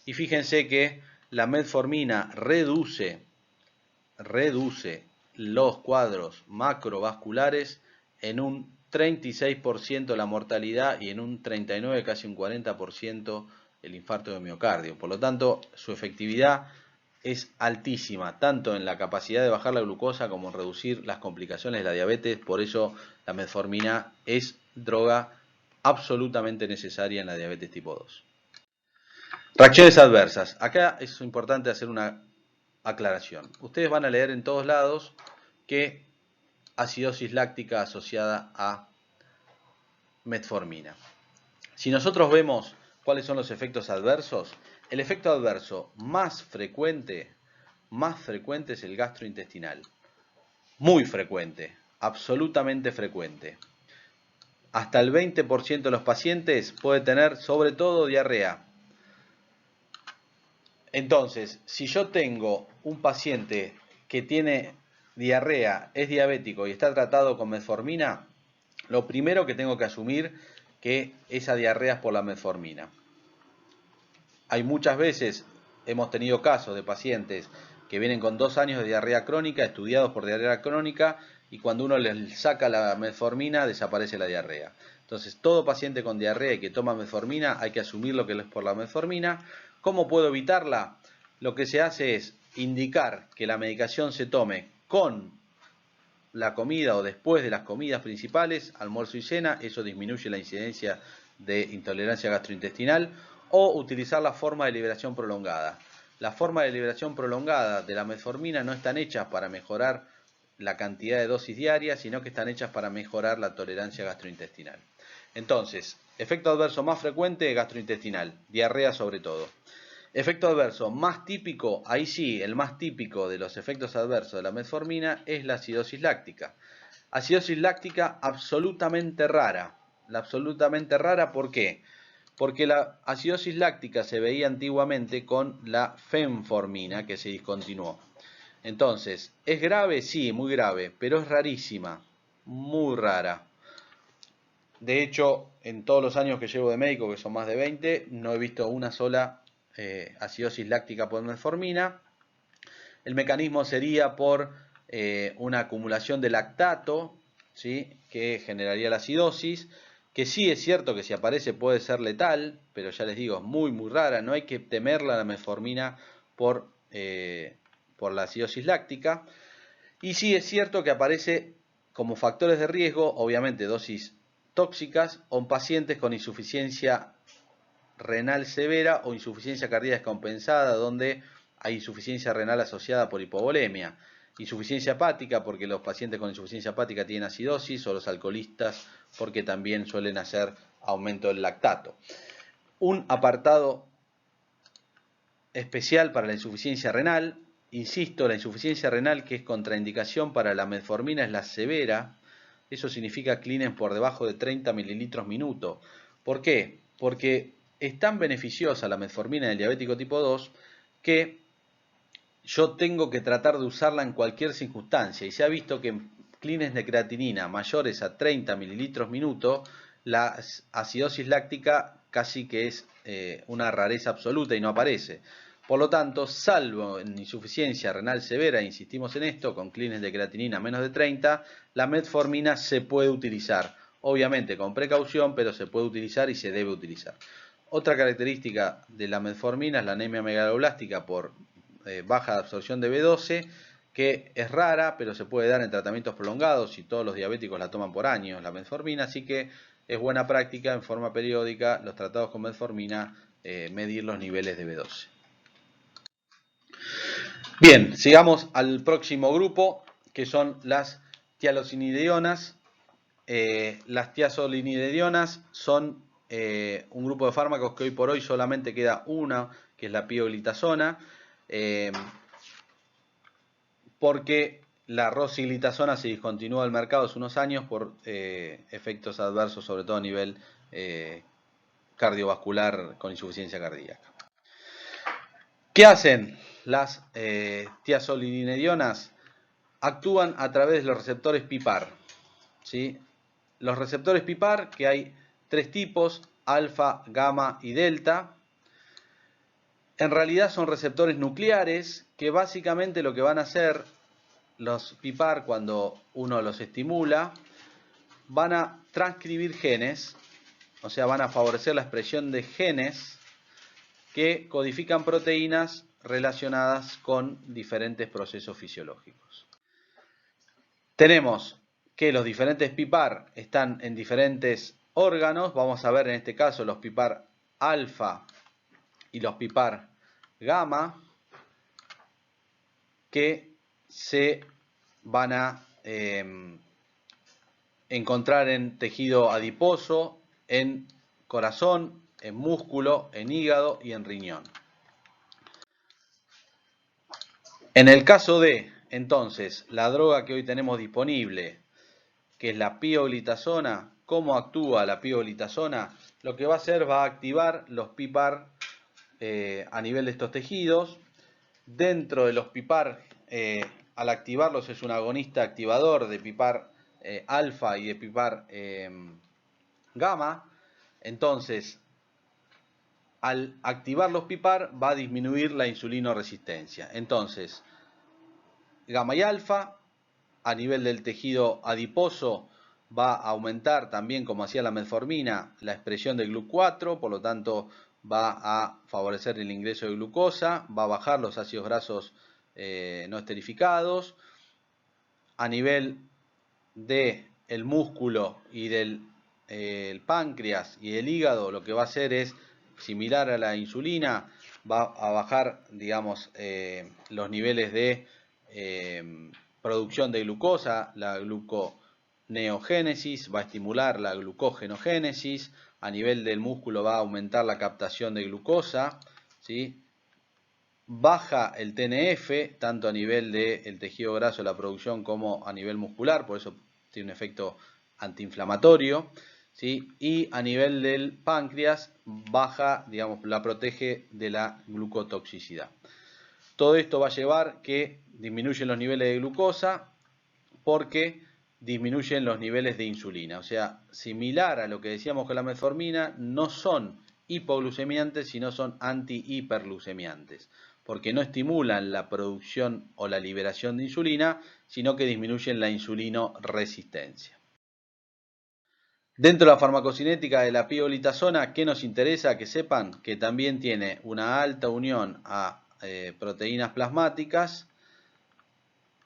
Y fíjense que la metformina reduce los cuadros macrovasculares en un 36% la mortalidad y en un 39%, casi un 40% el infarto de miocardio. Por lo tanto, su efectividad es altísima, tanto en la capacidad de bajar la glucosa como en reducir las complicaciones de la diabetes. Por eso la metformina es droga absolutamente necesaria en la diabetes tipo 2. Reacciones adversas. Acá es importante hacer una aclaración. Ustedes van a leer en todos lados que acidosis láctica asociada a metformina. Si nosotros vemos cuáles son los efectos adversos, el efecto adverso más frecuente es el gastrointestinal. Muy frecuente, absolutamente frecuente. Hasta el 20% de los pacientes puede tener sobre todo diarrea. Entonces, si yo tengo un paciente que tiene diarrea, es diabético y está tratado con metformina, lo primero que tengo que asumir que esa diarrea es por la metformina. Hay muchas veces, hemos tenido casos de pacientes que vienen con 2 años de diarrea crónica, estudiados por diarrea crónica, y cuando uno les saca la metformina desaparece la diarrea. Entonces, todo paciente con diarrea y que toma metformina hay que asumir lo que es por la metformina. ¿Cómo puedo evitarla? Lo que se hace es indicar que la medicación se tome con la comida o después de las comidas principales, almuerzo y cena, eso disminuye la incidencia de intolerancia gastrointestinal, o utilizar la forma de liberación prolongada. La forma de liberación prolongada de la metformina no están hechas para mejorar la cantidad de dosis diarias, sino que están hechas para mejorar la tolerancia gastrointestinal. Entonces, efecto adverso más frecuente, gastrointestinal, diarrea sobre todo. Efecto adverso más típico, ahí sí, el más típico de los efectos adversos de la metformina es la acidosis láctica. Acidosis láctica absolutamente rara. La absolutamente rara, ¿por qué? Porque la acidosis láctica se veía antiguamente con la fenformina, que se discontinuó. Entonces, ¿es grave? Sí, muy grave, pero es rarísima, muy rara. De hecho, en todos los años que llevo de médico, que son más de 20, no he visto una sola acidosis láctica por metformina. El mecanismo sería por una acumulación de lactato, ¿sí?, que generaría la acidosis, que sí es cierto que si aparece puede ser letal, pero ya les digo, es muy muy rara, no hay que temerla la metformina por la acidosis láctica. Y sí es cierto que aparece como factores de riesgo, obviamente dosis tóxicas, o en pacientes con insuficiencia renal severa o insuficiencia cardíaca descompensada, donde hay insuficiencia renal asociada por hipovolemia. Insuficiencia hepática, porque los pacientes con insuficiencia hepática tienen acidosis, o los alcoholistas, porque también suelen hacer aumento del lactato. Un apartado especial para la insuficiencia renal. Insisto, la insuficiencia renal, que es contraindicación para la metformina, es la severa. Eso significa clearance por debajo de 30 mililitros minuto. ¿Por qué? Porque es tan beneficiosa la metformina en el diabético tipo 2 que yo tengo que tratar de usarla en cualquier circunstancia. Y se ha visto que en clearance de creatinina mayores a 30 mililitros minuto, la acidosis láctica casi que es una rareza absoluta y no aparece. Por lo tanto, salvo en insuficiencia renal severa, insistimos en esto, con clearance de creatinina menos de 30, la metformina se puede utilizar. Obviamente con precaución, pero se puede utilizar y se debe utilizar. Otra característica de la metformina es la anemia megaloblástica por baja absorción de B12, que es rara, pero se puede dar en tratamientos prolongados y todos los diabéticos la toman por años, la metformina, así que es buena práctica en forma periódica los tratados con metformina, medir los niveles de B12. Bien, sigamos al próximo grupo, que son las tiazolinidionas. Las tiazolinidionas son un grupo de fármacos que hoy por hoy solamente queda una, que es la pioglitazona, porque la rosiglitazona se discontinuó del mercado hace unos años por efectos adversos, sobre todo a nivel cardiovascular con insuficiencia cardíaca. ¿Qué hacen las tiazolinidionas? Actúan a través de los receptores PIPAR, ¿sí? Los receptores PIPAR, que hay 3 tipos, alfa, gamma y delta, en realidad son receptores nucleares que básicamente lo que van a hacer los PIPAR cuando uno los estimula, van a transcribir genes, o sea, van a favorecer la expresión de genes que codifican proteínas relacionadas con diferentes procesos fisiológicos. Tenemos que los diferentes PIPAR están en diferentes órganos. Vamos a ver en este caso los PIPAR alfa y los PIPAR gamma. que se van a encontrar en tejido adiposo, en corazón, en músculo, en hígado y en riñón. En el caso de, entonces, la droga que hoy tenemos disponible, que es la pioglitazona, ¿cómo actúa la pioglitazona? Lo que va a hacer, va a activar los PIPAR a nivel de estos tejidos. Dentro de los PIPAR, al activarlos es un agonista activador de PIPAR alfa y de PIPAR gamma. Entonces, al activar los PIPAR va a disminuir la insulinoresistencia. Entonces, gamma y alfa a nivel del tejido adiposo va a aumentar también, como hacía la metformina, la expresión de GLUT4, por lo tanto va a favorecer el ingreso de glucosa, va a bajar los ácidos grasos no esterificados. A nivel del músculo y del el páncreas y el hígado, lo que va a hacer es similar a la insulina, va a bajar, digamos, los niveles de producción de glucosa, la gluconeogénesis, va a estimular la glucogenogénesis. A nivel del músculo va a aumentar la captación de glucosa, ¿sí? Baja el TNF, tanto a nivel del tejido graso, la producción, como a nivel muscular, por eso tiene un efecto antiinflamatorio, ¿sí? Y a nivel del páncreas, baja, digamos, la protege de la glucotoxicidad. Todo esto va a llevar que disminuyen los niveles de glucosa porque disminuyen los niveles de insulina. O sea, similar a lo que decíamos con la metformina, no son hipoglucemiantes, sino son antihiperglucemiantes, porque no estimulan la producción o la liberación de insulina, sino que disminuyen la insulinoresistencia. Dentro de la farmacocinética de la pioglitazona, ¿qué nos interesa? Que sepan que también tiene una alta unión a proteínas plasmáticas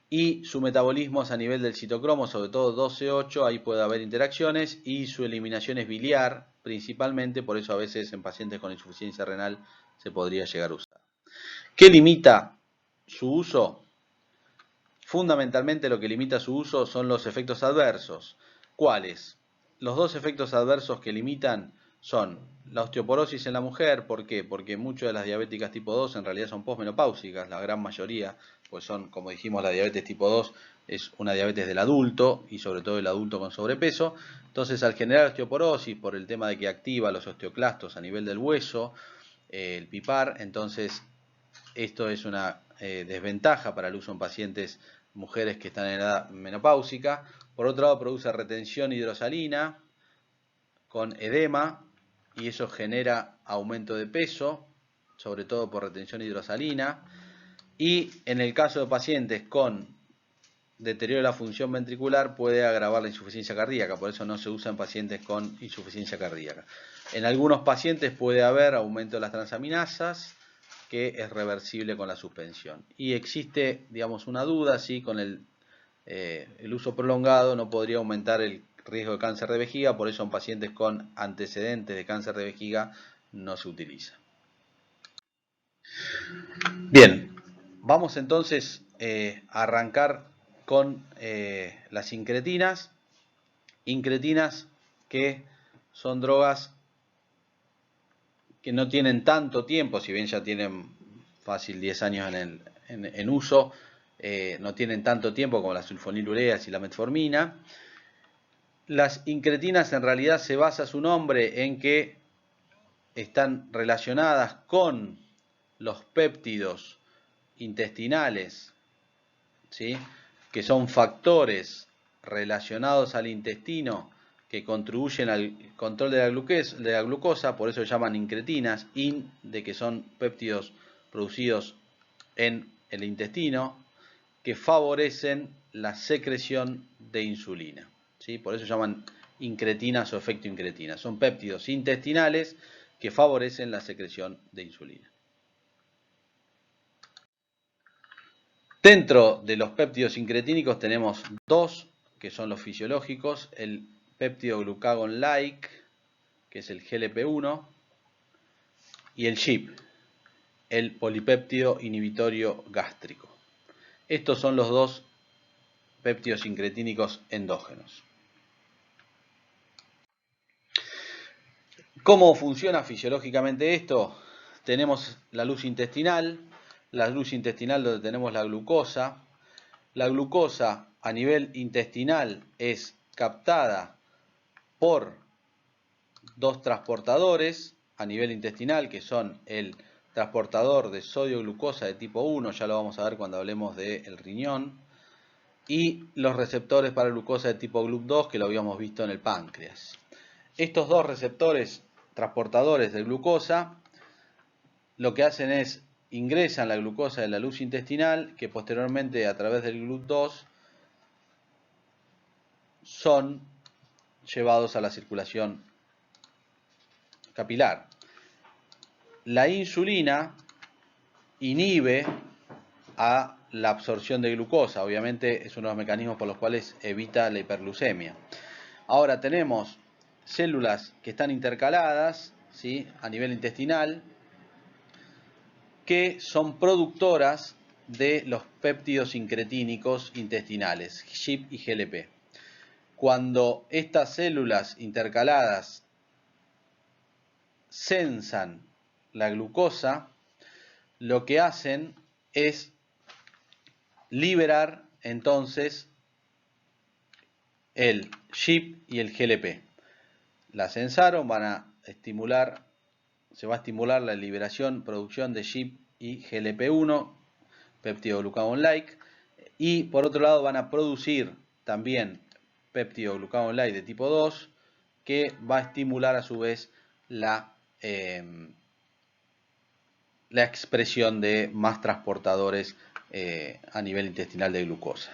y su metabolismo es a nivel del citocromo, sobre todo 12,8, ahí puede haber interacciones, y su eliminación es biliar, principalmente, por eso a veces en pacientes con insuficiencia renal se podría llegar a usar. ¿Qué limita su uso? Fundamentalmente lo que limita su uso son los efectos adversos. ¿Cuáles? Los dos efectos adversos que limitan son la osteoporosis en la mujer. ¿Por qué? Porque muchas de las diabéticas tipo 2 en realidad son posmenopáusicas, la gran mayoría, pues son, como dijimos, la diabetes tipo 2 es una diabetes del adulto y sobre todo el adulto con sobrepeso. Entonces, al generar osteoporosis por el tema de que activa los osteoclastos a nivel del hueso, el PIPAR, entonces esto es una desventaja para el uso en pacientes mujeres que están en edad menopáusica. Por otro lado, produce retención hidrosalina con edema y eso genera aumento de peso, sobre todo por retención hidrosalina. Y en el caso de pacientes con deterioro de la función ventricular puede agravar la insuficiencia cardíaca, por eso no se usa en pacientes con insuficiencia cardíaca. En algunos pacientes puede haber aumento de las transaminasas, que es reversible con la suspensión. Y existe, digamos, una duda si con el uso prolongado no podría aumentar el riesgo de cáncer de vejiga, por eso en pacientes con antecedentes de cáncer de vejiga no se utiliza. Bien, vamos entonces a arrancar con las incretinas. Incretinas que son drogas que no tienen tanto tiempo, si bien ya tienen fácil 10 años en uso, no tienen tanto tiempo como las sulfonilureas y la metformina. Las incretinas en realidad se basa su nombre en que están relacionadas con los péptidos intestinales, ¿sí? Que son factores relacionados al intestino que contribuyen al control de la glucosa, por eso se llaman incretinas, de que son péptidos producidos en el intestino, que favorecen la secreción de insulina, ¿sí? Por eso se llaman incretinas o efecto incretina. Son péptidos intestinales que favorecen la secreción de insulina. Dentro de los péptidos incretínicos tenemos dos, que son los fisiológicos, el péptido glucagon-like, que es el GLP-1, y el GIP, el polipéptido inhibitorio gástrico. Estos son los dos péptidos incretínicos endógenos. ¿Cómo funciona fisiológicamente esto? Tenemos la luz intestinal donde tenemos la glucosa. La glucosa a nivel intestinal es captada por dos transportadores a nivel intestinal, que son el transportador de sodio-glucosa de tipo 1, ya lo vamos a ver cuando hablemos del riñón, y los receptores para glucosa de tipo GLUT2, que lo habíamos visto en el páncreas. Estos dos receptores transportadores de glucosa lo que hacen es ingresan la glucosa en la luz intestinal, que posteriormente a través del GLUT2 son llevados a la circulación capilar. La insulina inhibe a la absorción de glucosa, obviamente es uno de los mecanismos por los cuales evita la hiperglucemia. Ahora tenemos células que están intercaladas, ¿sí?, a nivel intestinal, que son productoras de los péptidos incretínicos intestinales, GIP y GLP. Cuando estas células intercaladas sensan la glucosa, lo que hacen es liberar entonces el GIP y el GLP. La sensaron, se va a estimular la liberación, producción de GIP y GLP-1, peptidoglucagon-like, y por otro lado van a producir también peptidoglucagon-like de tipo 2, que va a estimular a su vez la expresión de más transportadores a nivel intestinal de glucosa.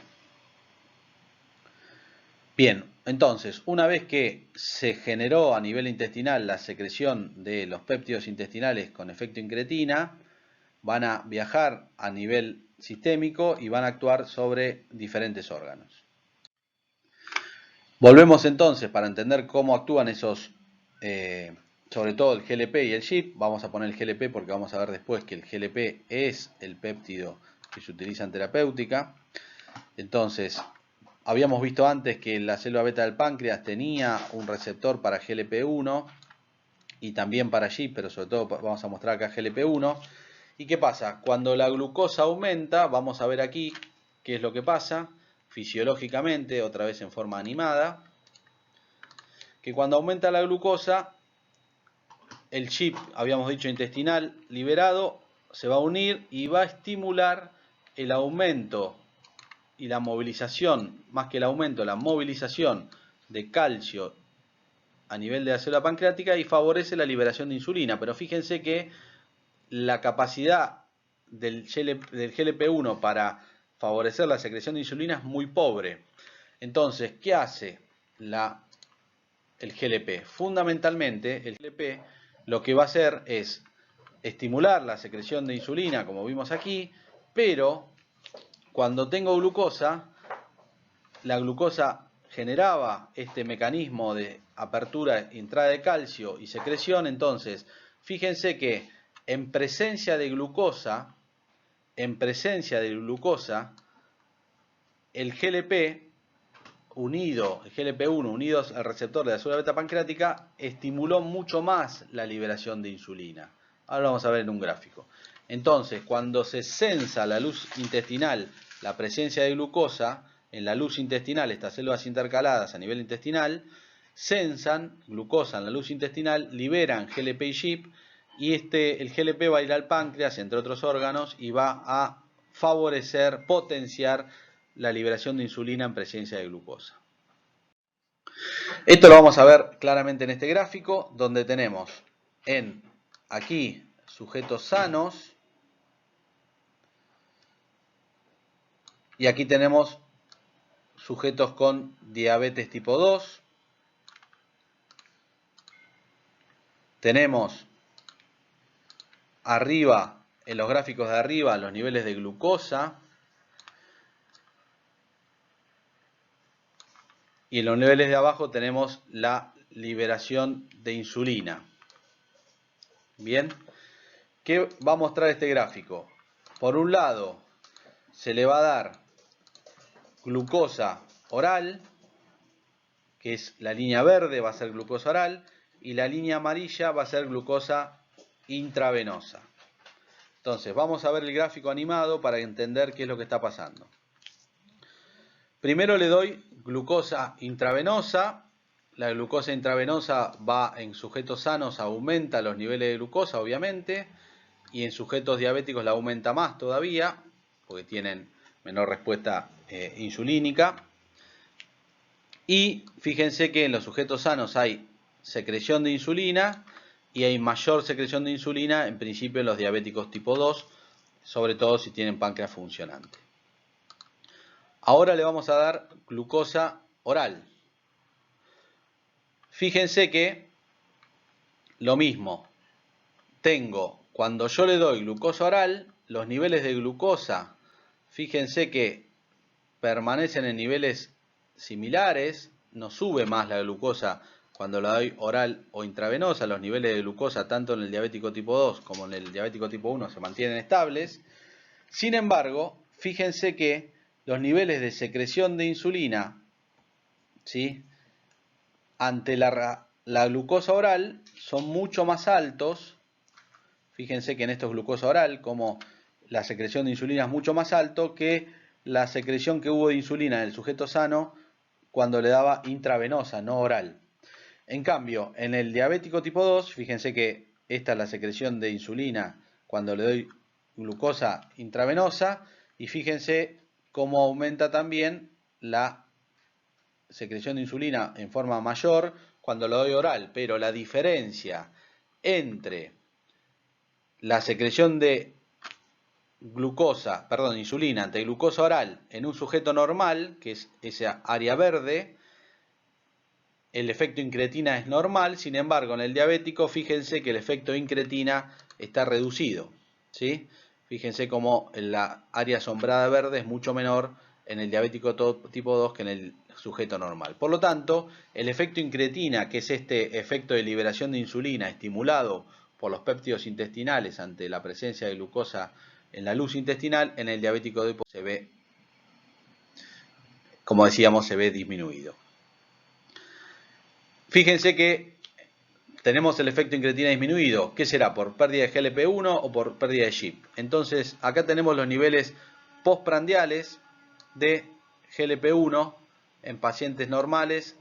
Bien, entonces, una vez que se generó a nivel intestinal la secreción de los péptidos intestinales con efecto incretina, van a viajar a nivel sistémico y van a actuar sobre diferentes órganos. Volvemos entonces para entender cómo actúan esos, sobre todo el GLP y el GIP. Vamos a poner el GLP porque vamos a ver después que el GLP es el péptido que se utiliza en terapéutica. Entonces, habíamos visto antes que la célula beta del páncreas tenía un receptor para GLP-1 y también para GIP, pero sobre todo vamos a mostrar acá GLP-1. ¿Y qué pasa? Cuando la glucosa aumenta, vamos a ver aquí qué es lo que pasa fisiológicamente, otra vez en forma animada, que cuando aumenta la glucosa, el GIP, habíamos dicho intestinal, liberado, se va a unir y va a estimular el aumento y la movilización, más que el aumento, la movilización de calcio a nivel de la célula pancreática y favorece la liberación de insulina. Pero fíjense que la capacidad del GLP-1 para favorecer la secreción de insulina es muy pobre. Entonces, ¿qué hace el GLP? Fundamentalmente, el GLP lo que va a hacer es estimular la secreción de insulina, como vimos aquí, pero cuando tengo glucosa, la glucosa generaba este mecanismo de apertura, entrada de calcio y secreción. Entonces, fíjense que en presencia de glucosa, el GLP el GLP-1 unidos al receptor de la célula beta pancreática, estimuló mucho más la liberación de insulina. Ahora lo vamos a ver en un gráfico. Entonces, cuando se sensa la luz intestinal, la presencia de glucosa en la luz intestinal, estas células intercaladas a nivel intestinal, sensan glucosa en la luz intestinal, liberan GLP y GIP, y el GLP va a ir al páncreas, entre otros órganos, y va a favorecer, potenciar la liberación de insulina en presencia de glucosa. Esto lo vamos a ver claramente en este gráfico, donde tenemos aquí sujetos sanos y aquí tenemos sujetos con diabetes tipo 2. Tenemos arriba, en los gráficos de arriba, los niveles de glucosa. Y en los niveles de abajo tenemos la liberación de insulina. Bien, ¿qué va a mostrar este gráfico? Por un lado, se le va a dar glucosa oral, que es la línea verde, va a ser glucosa oral, y la línea amarilla va a ser glucosa intravenosa. Entonces, vamos a ver el gráfico animado para entender qué es lo que está pasando. Primero le doy glucosa intravenosa. La glucosa intravenosa va en sujetos sanos, aumenta los niveles de glucosa, obviamente, y en sujetos diabéticos la aumenta más todavía, porque tienen menor respuesta insulínica. Y fíjense que en los sujetos sanos hay secreción de insulina y hay mayor secreción de insulina en principio en los diabéticos tipo 2, sobre todo si tienen páncreas funcionante. Ahora le vamos a dar glucosa oral. Fíjense que lo mismo, cuando yo le doy glucosa oral, los niveles de glucosa, fíjense que permanecen en niveles similares, no sube más la glucosa cuando la doy oral o intravenosa, los niveles de glucosa tanto en el diabético tipo 2 como en el diabético tipo 1 se mantienen estables. Sin embargo, fíjense que los niveles de secreción de insulina, ¿sí?, ante la glucosa oral son mucho más altos. Fíjense que en esto es glucosa oral, como la secreción de insulina es mucho más alto que la secreción que hubo de insulina en el sujeto sano cuando le daba intravenosa, no oral. En cambio, en el diabético tipo 2, fíjense que esta es la secreción de insulina cuando le doy glucosa intravenosa, y fíjense cómo aumenta también la secreción de insulina en forma mayor cuando lo doy oral, pero la diferencia entre la secreción de insulina ante glucosa oral en un sujeto normal, que es esa área verde, el efecto incretina es normal. Sin embargo, en el diabético, fíjense que el efecto incretina está reducido, ¿sí? Fíjense cómo la área sombrada verde es mucho menor en el diabético tipo 2 que en el sujeto normal. Por lo tanto, el efecto incretina, que es este efecto de liberación de insulina estimulado por los péptidos intestinales ante la presencia de glucosa en la luz intestinal, en el diabético tipo se ve, como decíamos, se ve disminuido. Fíjense que tenemos el efecto incretina disminuido. ¿Qué será? ¿Por pérdida de GLP-1 o por pérdida de GIP? Entonces, acá tenemos los niveles postprandiales de GLP-1 en pacientes normales,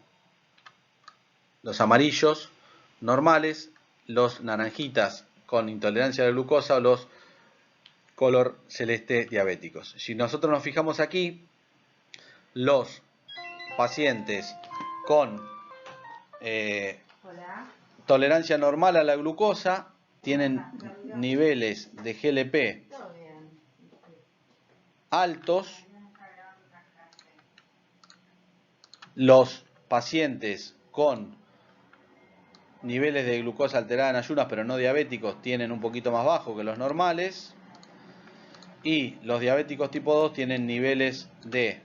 los amarillos normales, los naranjitas con intolerancia a la glucosa o los color celeste diabéticos. Si nosotros nos fijamos aquí, los pacientes con tolerancia normal a la glucosa tienen niveles de GLP altos. Los pacientes con niveles de glucosa alterada en ayunas pero no diabéticos tienen un poquito más bajo que los normales. Y los diabéticos tipo 2 tienen niveles de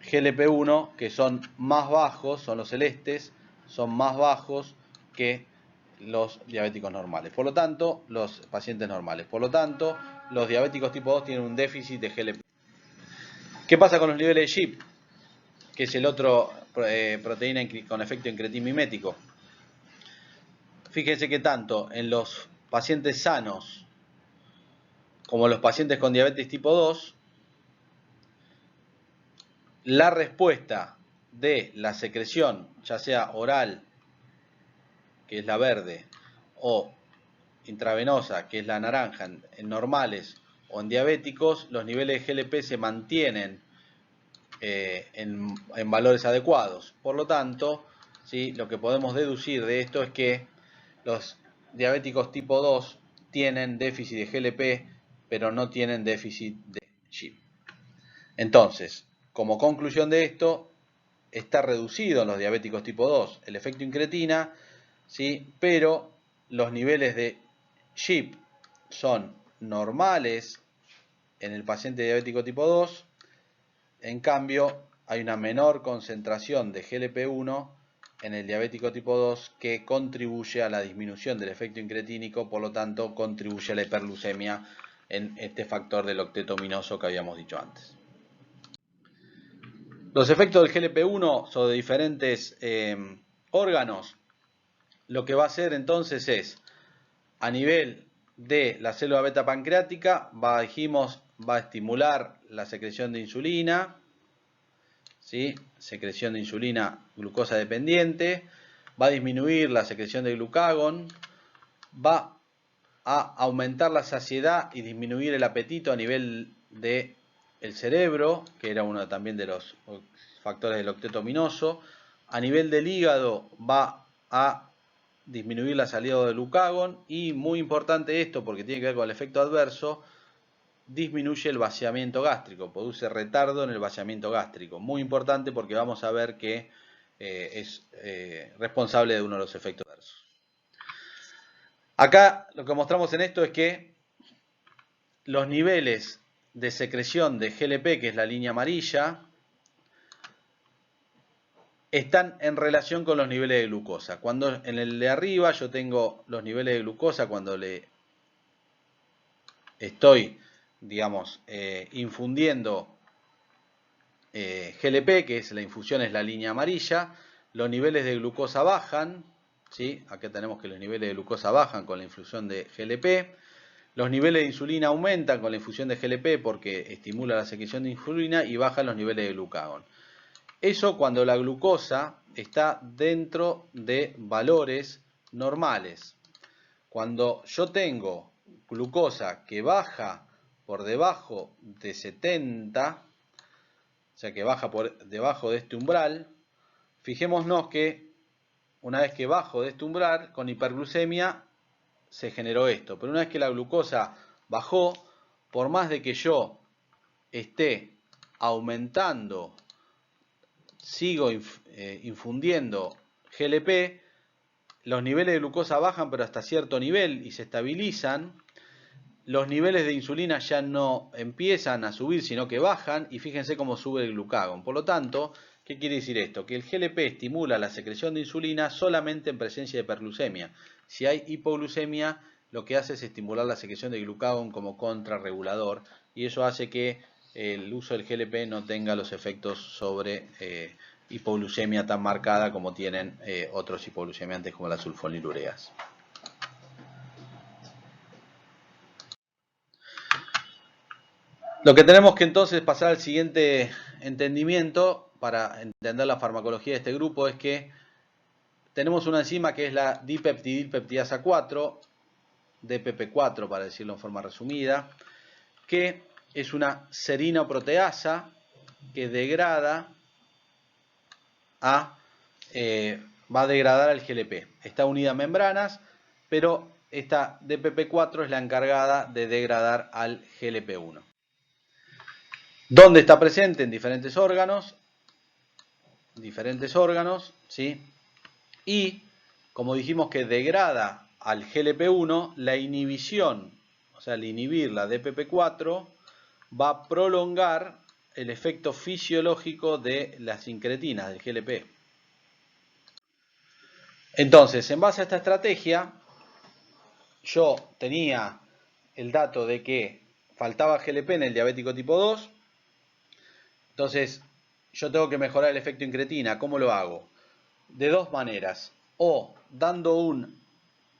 GLP-1 que son más bajos, son los celestes, son más bajos que los diabéticos normales. Por lo tanto, los pacientes normales. Por lo tanto, los diabéticos tipo 2 tienen un déficit de GLP. ¿Qué pasa con los niveles de GIP? Que es el otro proteína con efecto incretín mimético. Fíjense que tanto en los pacientes sanos como en los pacientes con diabetes tipo 2, la respuesta de la secreción, ya sea oral, que es la verde, o intravenosa, que es la naranja, en normales o en diabéticos, los niveles de GLP se mantienen en valores adecuados. Por lo tanto, ¿sí?, lo que podemos deducir de esto es que los diabéticos tipo 2 tienen déficit de GLP, pero no tienen déficit de GIP. Entonces, como conclusión de esto, está reducido en los diabéticos tipo 2 el efecto incretina, ¿sí?, pero los niveles de GIP son normales en el paciente diabético tipo 2. En cambio, hay una menor concentración de GLP-1 en el diabético tipo 2 que contribuye a la disminución del efecto incretínico, por lo tanto contribuye a la hiperglucemia en este factor del octeto ominoso que habíamos dicho antes. Los efectos del GLP-1 sobre diferentes órganos, lo que va a hacer entonces es, a nivel de la célula beta pancreática, va a estimular la secreción de insulina, ¿sí? Secreción de insulina glucosa dependiente, va a disminuir la secreción de glucagón, va a aumentar la saciedad y disminuir el apetito a nivel del cerebro, que era uno también de los factores del octeto ominoso. A nivel del hígado va a disminuir la salida de glucagón y, muy importante esto porque tiene que ver con el efecto adverso, disminuye el vaciamiento gástrico, produce retardo en el vaciamiento gástrico. Muy importante porque vamos a ver que es responsable de uno de los efectos adversos. Acá lo que mostramos en esto es que los niveles de secreción de GLP, que es la línea amarilla, están en relación con los niveles de glucosa. Cuando en el de arriba yo tengo los niveles de glucosa cuando le estoy, digamos, infundiendo GLP, que es la infusión, es la línea amarilla, los niveles de glucosa bajan, ¿sí? Acá tenemos que los niveles de glucosa bajan con la infusión de GLP. Los niveles de insulina aumentan con la infusión de GLP porque estimula la secreción de insulina y bajan los niveles de glucagón. Eso cuando la glucosa está dentro de valores normales. Cuando yo tengo glucosa que baja por debajo de 70, o sea que baja por debajo de este umbral, fijémonos que una vez que bajo de este umbral, con hiperglucemia se generó esto. Pero una vez que la glucosa bajó, por más de que yo esté aumentando, sigo infundiendo GLP, los niveles de glucosa bajan pero hasta cierto nivel y se estabilizan. Los niveles de insulina ya no empiezan a subir, sino que bajan, y fíjense cómo sube el glucagón. Por lo tanto, ¿qué quiere decir esto? Que el GLP estimula la secreción de insulina solamente en presencia de hiperglucemia. Si hay hipoglucemia, lo que hace es estimular la secreción de glucagón como contrarregulador, y eso hace que el uso del GLP no tenga los efectos sobre hipoglucemia tan marcada como tienen otros hipoglucemiantes como las sulfonilureas. Lo que tenemos que entonces pasar al siguiente entendimiento para entender la farmacología de este grupo es que tenemos una enzima que es la dipeptidilpeptidasa 4, DPP4 para decirlo en forma resumida, que es una serinoproteasa que degrada va a degradar al GLP. Está unida a membranas, pero esta DPP4 es la encargada de degradar al GLP1. ¿Dónde está presente? En diferentes órganos, ¿sí? Y, como dijimos que degrada al GLP1, la inhibición, o sea, al inhibir la DPP4, va a prolongar el efecto fisiológico de las incretinas, del GLP. Entonces, en base a esta estrategia, yo tenía el dato de que faltaba GLP en el diabético tipo 2, entonces yo tengo que mejorar el efecto incretina. ¿Cómo lo hago? De dos maneras. O dando un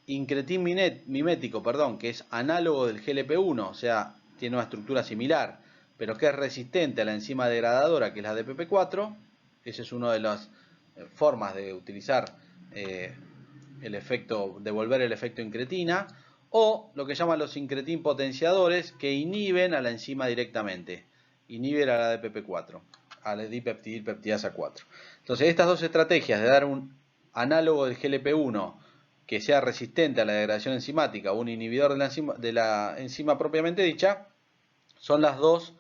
incretín mimético, que es análogo del GLP1, o sea, tiene una estructura similar, pero que es resistente a la enzima degradadora, que es la DPP4. Esa es una de las formas de utilizar devolver el efecto incretina. O lo que llaman los incretín potenciadores, que inhiben a la enzima directamente. Inhiben a la DPP4, a la dipeptidilpeptidasa 4. Entonces, estas dos estrategias de dar un análogo del GLP1 que sea resistente a la degradación enzimática o un inhibidor de la enzima propiamente dicha, son las dos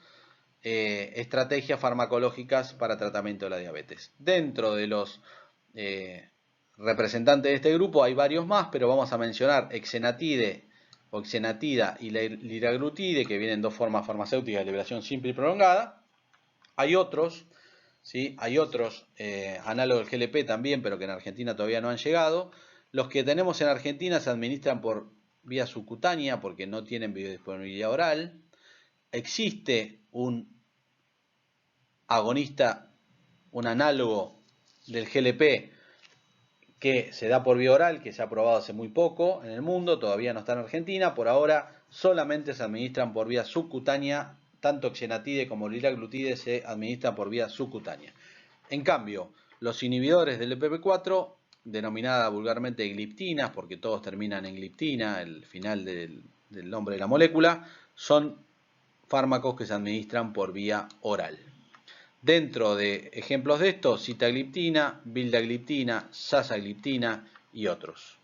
estrategias farmacológicas para tratamiento de la diabetes. Dentro de los representantes de este grupo hay varios más, pero vamos a mencionar exenatide o exenatida y liraglutide, que vienen en dos formas farmacéuticas de liberación simple y prolongada. Hay otros, ¿sí? Hay otros análogos del GLP también, pero que en Argentina todavía no han llegado. Los que tenemos en Argentina se administran por vía subcutánea porque no tienen biodisponibilidad oral. Existe un agonista, un análogo del GLP que se da por vía oral, que se ha probado hace muy poco en el mundo, todavía no está en Argentina. Por ahora solamente se administran por vía subcutánea, tanto xenatide como liraglutide se administran por vía subcutánea. En cambio, los inhibidores del EPP4, denominada vulgarmente gliptinas, porque todos terminan en gliptina, el final del nombre de la molécula, son fármacos que se administran por vía oral. Dentro de ejemplos de esto, sitagliptina, vildagliptina, sasagliptina y otros.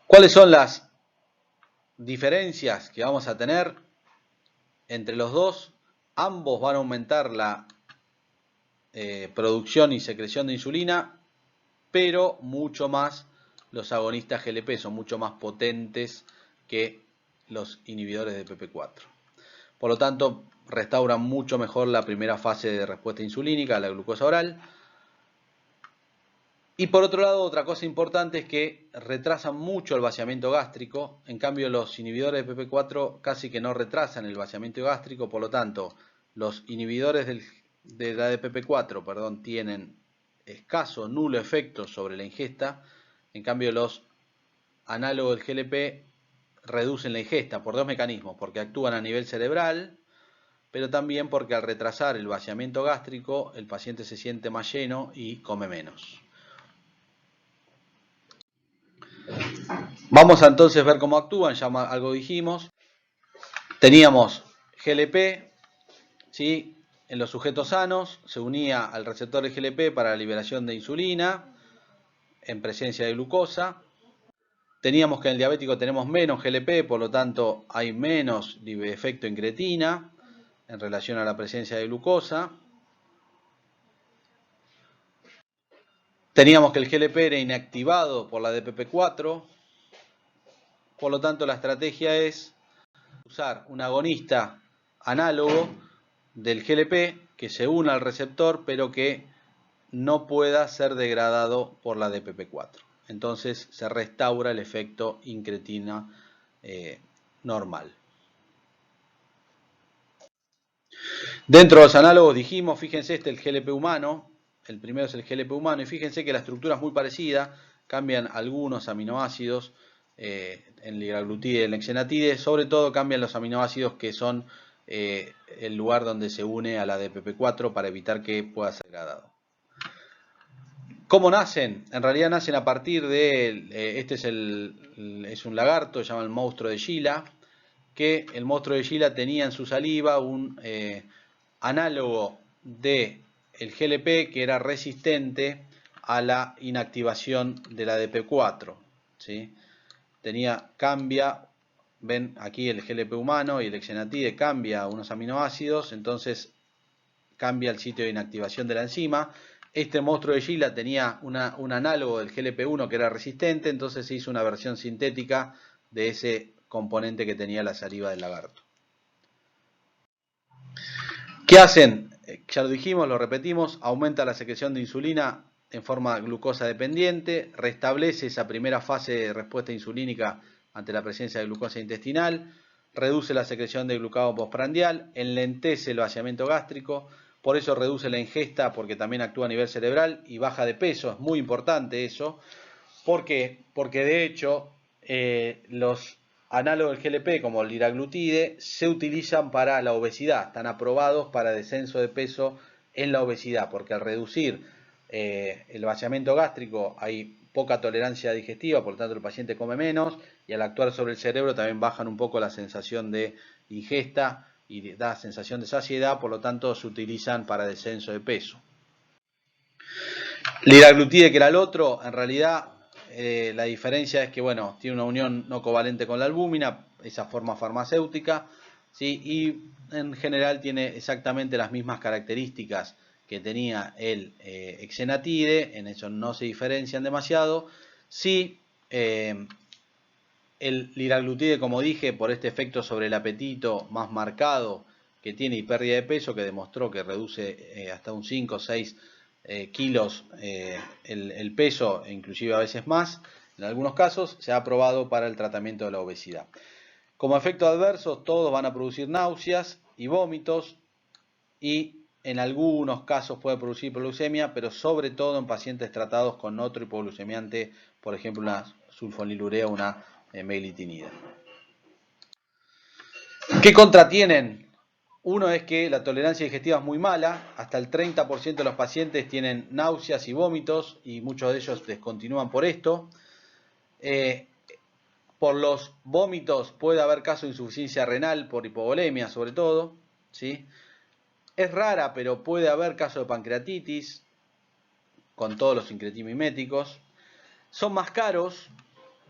¿Cuáles son las diferencias que vamos a tener entre los dos? Ambos van a aumentar la producción y secreción de insulina, pero mucho más los agonistas GLP son mucho más potentes que los inhibidores de PP4. Por lo tanto, restauran mucho mejor la primera fase de respuesta insulínica, la glucosa oral. Y por otro lado, otra cosa importante es que retrasan mucho el vaciamiento gástrico. En cambio, los inhibidores de PP4 casi que no retrasan el vaciamiento gástrico. Por lo tanto, los inhibidores de la de PP4 tienen escaso, nulo efecto sobre la ingesta. En cambio, los análogos del GLP reducen la ingesta por dos mecanismos, porque actúan a nivel cerebral, pero también porque al retrasar el vaciamiento gástrico, el paciente se siente más lleno y come menos. Vamos a entonces ver cómo actúan, ya algo dijimos. Teníamos GLP, ¿sí? En los sujetos sanos se unía al receptor de GLP para la liberación de insulina en presencia de glucosa. Teníamos que en el diabético tenemos menos GLP, por lo tanto hay menos efecto incretina en relación a la presencia de glucosa. Teníamos que el GLP era inactivado por la DPP4, por lo tanto la estrategia es usar un agonista análogo del GLP que se una al receptor pero que no pueda ser degradado por la DPP4. Entonces se restaura el efecto incretina normal. Dentro de los análogos dijimos, fíjense, el GLP humano, el primero es el GLP humano, y fíjense que la estructura es muy parecida, cambian algunos aminoácidos en liraglutide y en xenatide, sobre todo cambian los aminoácidos que son el lugar donde se une a la DPP4 para evitar que pueda ser degradado. ¿Cómo nacen? En realidad nacen a partir de, este es un lagarto, se llama el monstruo de Gila, que el monstruo de Gila tenía en su saliva un análogo del GLP que era resistente a la inactivación de la DP4, ¿sí? Cambia, ven aquí el GLP humano y el xenatide cambia unos aminoácidos, entonces cambia el sitio de inactivación de la enzima. Este monstruo de Gila tenía un análogo del GLP1 que era resistente, entonces se hizo una versión sintética de ese componente que tenía la saliva del lagarto. ¿Qué hacen? Ya lo dijimos, lo repetimos, aumenta la secreción de insulina en forma glucosa dependiente, restablece esa primera fase de respuesta insulínica ante la presencia de glucosa intestinal, reduce la secreción de glucagón postprandial, enlentece el vaciamiento gástrico, por eso reduce la ingesta porque también actúa a nivel cerebral y baja de peso, es muy importante eso. ¿Por qué? Porque de hecho los análogos del GLP como el liraglutide se utilizan para la obesidad, están aprobados para descenso de peso en la obesidad, porque al reducir el vaciamiento gástrico hay poca tolerancia digestiva, por lo tanto el paciente come menos, y al actuar sobre el cerebro también bajan un poco la sensación de ingesta y da sensación de saciedad, por lo tanto se utilizan para descenso de peso. Liraglutide, que era el otro, en realidad la diferencia es que, bueno, tiene una unión no covalente con la albúmina, esa forma farmacéutica, ¿sí? Y en general tiene exactamente las mismas características que tenía el xenatide, en eso no se diferencian demasiado. Sí, el liraglutide, como dije, por este efecto sobre el apetito más marcado que tiene y pérdida de peso, que demostró que reduce hasta un 5 o 6 kilos el peso, e inclusive a veces más. En algunos casos se ha aprobado para el tratamiento de la obesidad. Como efecto adverso, todos van a producir náuseas y vómitos y en algunos casos puede producir hipoglucemia, pero sobre todo en pacientes tratados con otro hipoglucemiante, por ejemplo una sulfonilurea o una meglitinida. ¿Qué contra tienen? Uno es que la tolerancia digestiva es muy mala, hasta el 30% de los pacientes tienen náuseas y vómitos y muchos de ellos descontinúan por esto. Por los vómitos puede haber casos de insuficiencia renal, por hipovolemia sobre todo, ¿sí? Es rara, pero puede haber casos de pancreatitis con todos los incretimiméticos. Son más caros,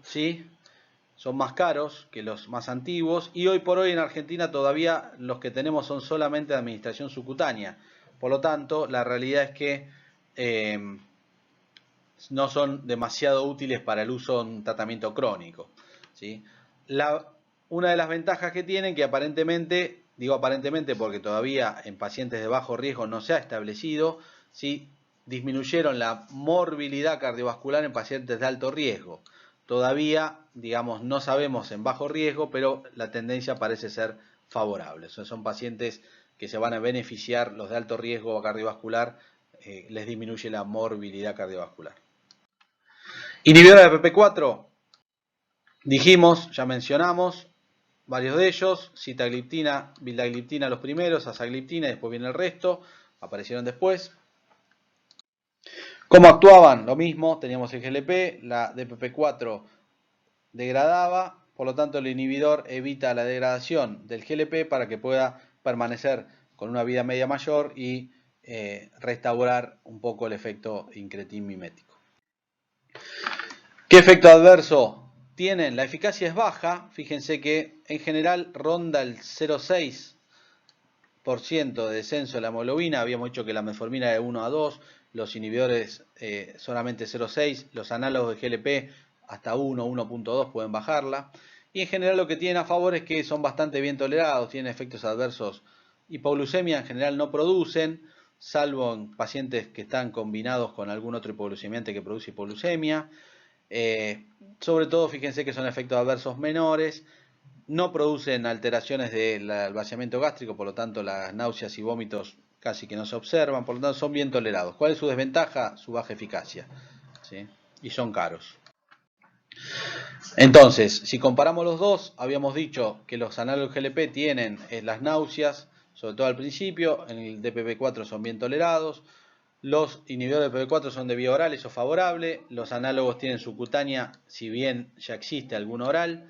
¿sí? Son más caros que los más antiguos y hoy por hoy en Argentina todavía los que tenemos son solamente de administración subcutánea. Por lo tanto, la realidad es que no son demasiado útiles para el uso en un tratamiento crónico, ¿sí? Una de las ventajas que tienen, que aparentemente, digo aparentemente porque todavía en pacientes de bajo riesgo no se ha establecido, ¿sí? Disminuyeron la morbilidad cardiovascular en pacientes de alto riesgo. Todavía, digamos, no sabemos en bajo riesgo, pero la tendencia parece ser favorable. O sea, son pacientes que se van a beneficiar, los de alto riesgo cardiovascular, les disminuye la morbilidad cardiovascular. Inhibidora de PP4, dijimos, ya mencionamos varios de ellos, sitagliptina, vildagliptina los primeros, asagliptina y después viene el resto, aparecieron después. ¿Cómo actuaban? Lo mismo, teníamos el GLP, la DPP4 degradaba, por lo tanto el inhibidor evita la degradación del GLP para que pueda permanecer con una vida media mayor y restaurar un poco el efecto incretín mimético. ¿Qué efecto adverso tienen? La eficacia es baja, fíjense que en general ronda el 0,6% de descenso de la hemoglobina, habíamos dicho que la metformina de 1 a 2, los inhibidores solamente 0,6, los análogos de GLP hasta 1, 1.2 pueden bajarla, y en general lo que tienen a favor es que son bastante bien tolerados, tienen efectos adversos. Hipoglucemia en general no producen, salvo en pacientes que están combinados con algún otro hipoglucemiante que produce hipoglucemia. Sobre todo fíjense que son efectos adversos menores, no producen alteraciones del vaciamiento gástrico, por lo tanto las náuseas y vómitos casi que no se observan, por lo tanto son bien tolerados. ¿Cuál es su desventaja? Su baja eficacia, ¿sí? Y son caros. Entonces, si comparamos los dos, habíamos dicho que los análogos GLP tienen las náuseas, sobre todo al principio, en el DPP4 son bien tolerados. Los inhibidores de PP4 son de vía oral, eso es favorable. Los análogos tienen subcutánea, si bien ya existe alguno oral.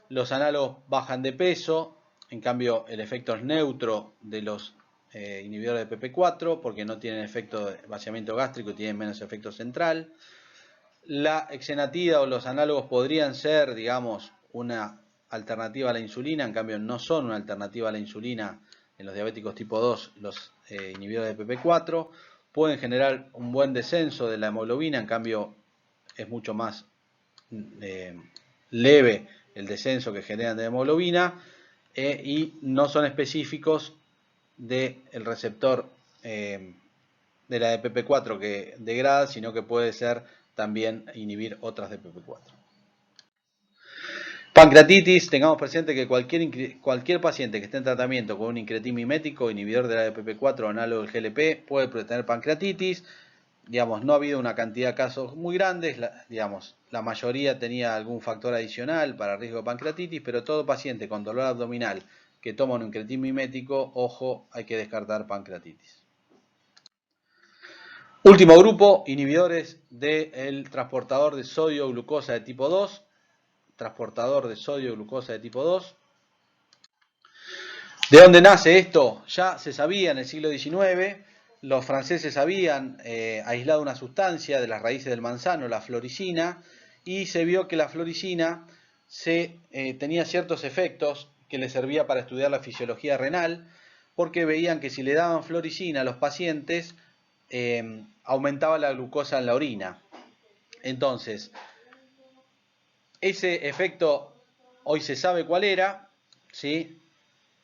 Los análogos bajan de peso, en cambio el efecto es neutro de los inhibidores de PP4 porque no tienen efecto de vaciamiento gástrico y tienen menos efecto central. La exenatida o los análogos podrían ser, digamos, una alternativa a la insulina, en cambio no son una alternativa a la insulina en los diabéticos tipo 2, los inhibidores de PP4. Pueden generar un buen descenso de la hemoglobina, en cambio es mucho más leve el descenso que generan de hemoglobina y no son específicos del receptor de la de PP4 que degrada, sino que puede ser también inhibir otras de PP4. Pancreatitis, tengamos presente que cualquier paciente que esté en tratamiento con un incretín mimético, inhibidor de la DPP4 o análogo del GLP, puede tener pancreatitis. Digamos, no ha habido una cantidad de casos muy grandes, la mayoría tenía algún factor adicional para riesgo de pancreatitis, pero todo paciente con dolor abdominal que toma un incretín mimético, ojo, hay que descartar pancreatitis. Último grupo, inhibidores del transportador de sodio-glucosa de tipo 2. Transportador de sodio-glucosa de tipo 2. ¿De dónde nace esto? Ya se sabía en el siglo XIX, los franceses habían aislado una sustancia de las raíces del manzano, la floricina, y se vio que la floricina tenía ciertos efectos que le servía para estudiar la fisiología renal, porque veían que si le daban floricina a los pacientes, aumentaba la glucosa en la orina. Entonces, ese efecto hoy se sabe cuál era, ¿sí?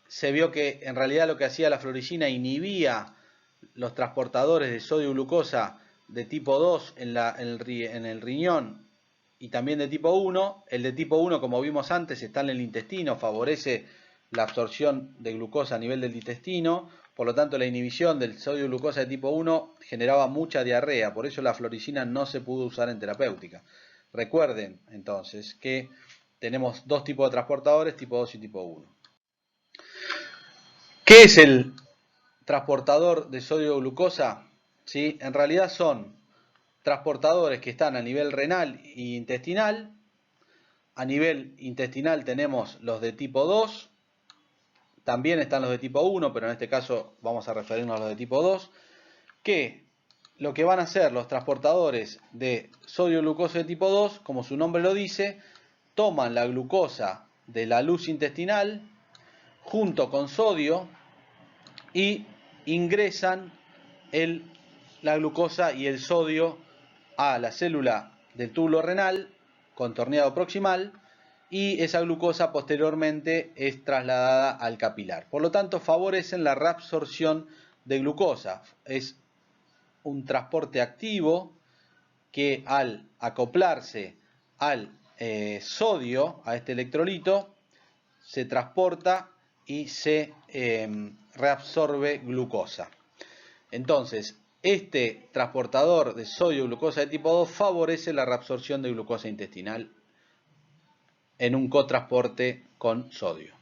Se vio que en realidad lo que hacía la floricina inhibía los transportadores de sodio-glucosa de tipo 2 en el riñón y también de tipo 1. El de tipo 1, como vimos antes, está en el intestino, favorece la absorción de glucosa a nivel del intestino. Por lo tanto, la inhibición del sodio glucosa de tipo 1 generaba mucha diarrea. Por eso la floricina no se pudo usar en terapéutica. Recuerden, entonces, que tenemos dos tipos de transportadores, tipo 2 y tipo 1. ¿Qué es el transportador de sodio glucosa? ¿Sí? En realidad son transportadores que están a nivel renal e intestinal. A nivel intestinal tenemos los de tipo 2, también están los de tipo 1, pero en este caso vamos a referirnos a los de tipo 2, que lo que van a hacer los transportadores de sodio glucosa de tipo 2, como su nombre lo dice, toman la glucosa de la luz intestinal junto con sodio y ingresan la glucosa y el sodio a la célula del túbulo renal con torneado proximal, y esa glucosa posteriormente es trasladada al capilar. Por lo tanto, favorecen la reabsorción de glucosa. Es un transporte activo que al acoplarse al sodio, a este electrolito, se transporta y se reabsorbe glucosa. Entonces, este transportador de sodio glucosa de tipo 2 favorece la reabsorción de glucosa intestinal en un cotransporte con sodio.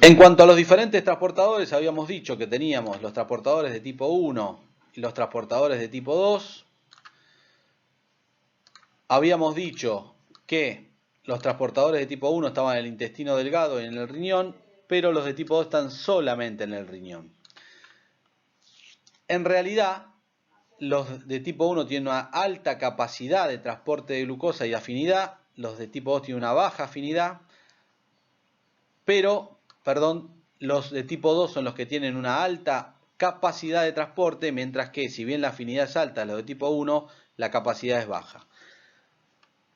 En cuanto a los diferentes transportadores, habíamos dicho que teníamos los transportadores de tipo 1 y los transportadores de tipo 2. Habíamos dicho que los transportadores de tipo 1 estaban en el intestino delgado y en el riñón, pero los de tipo 2 están solamente en el riñón. En realidad, los de tipo 1 tienen una alta capacidad de transporte de glucosa y afinidad, los de tipo 2 tienen una baja afinidad, pero, los de tipo 2 son los que tienen una alta capacidad de transporte, mientras que si bien la afinidad es alta, los de tipo 1, la capacidad es baja.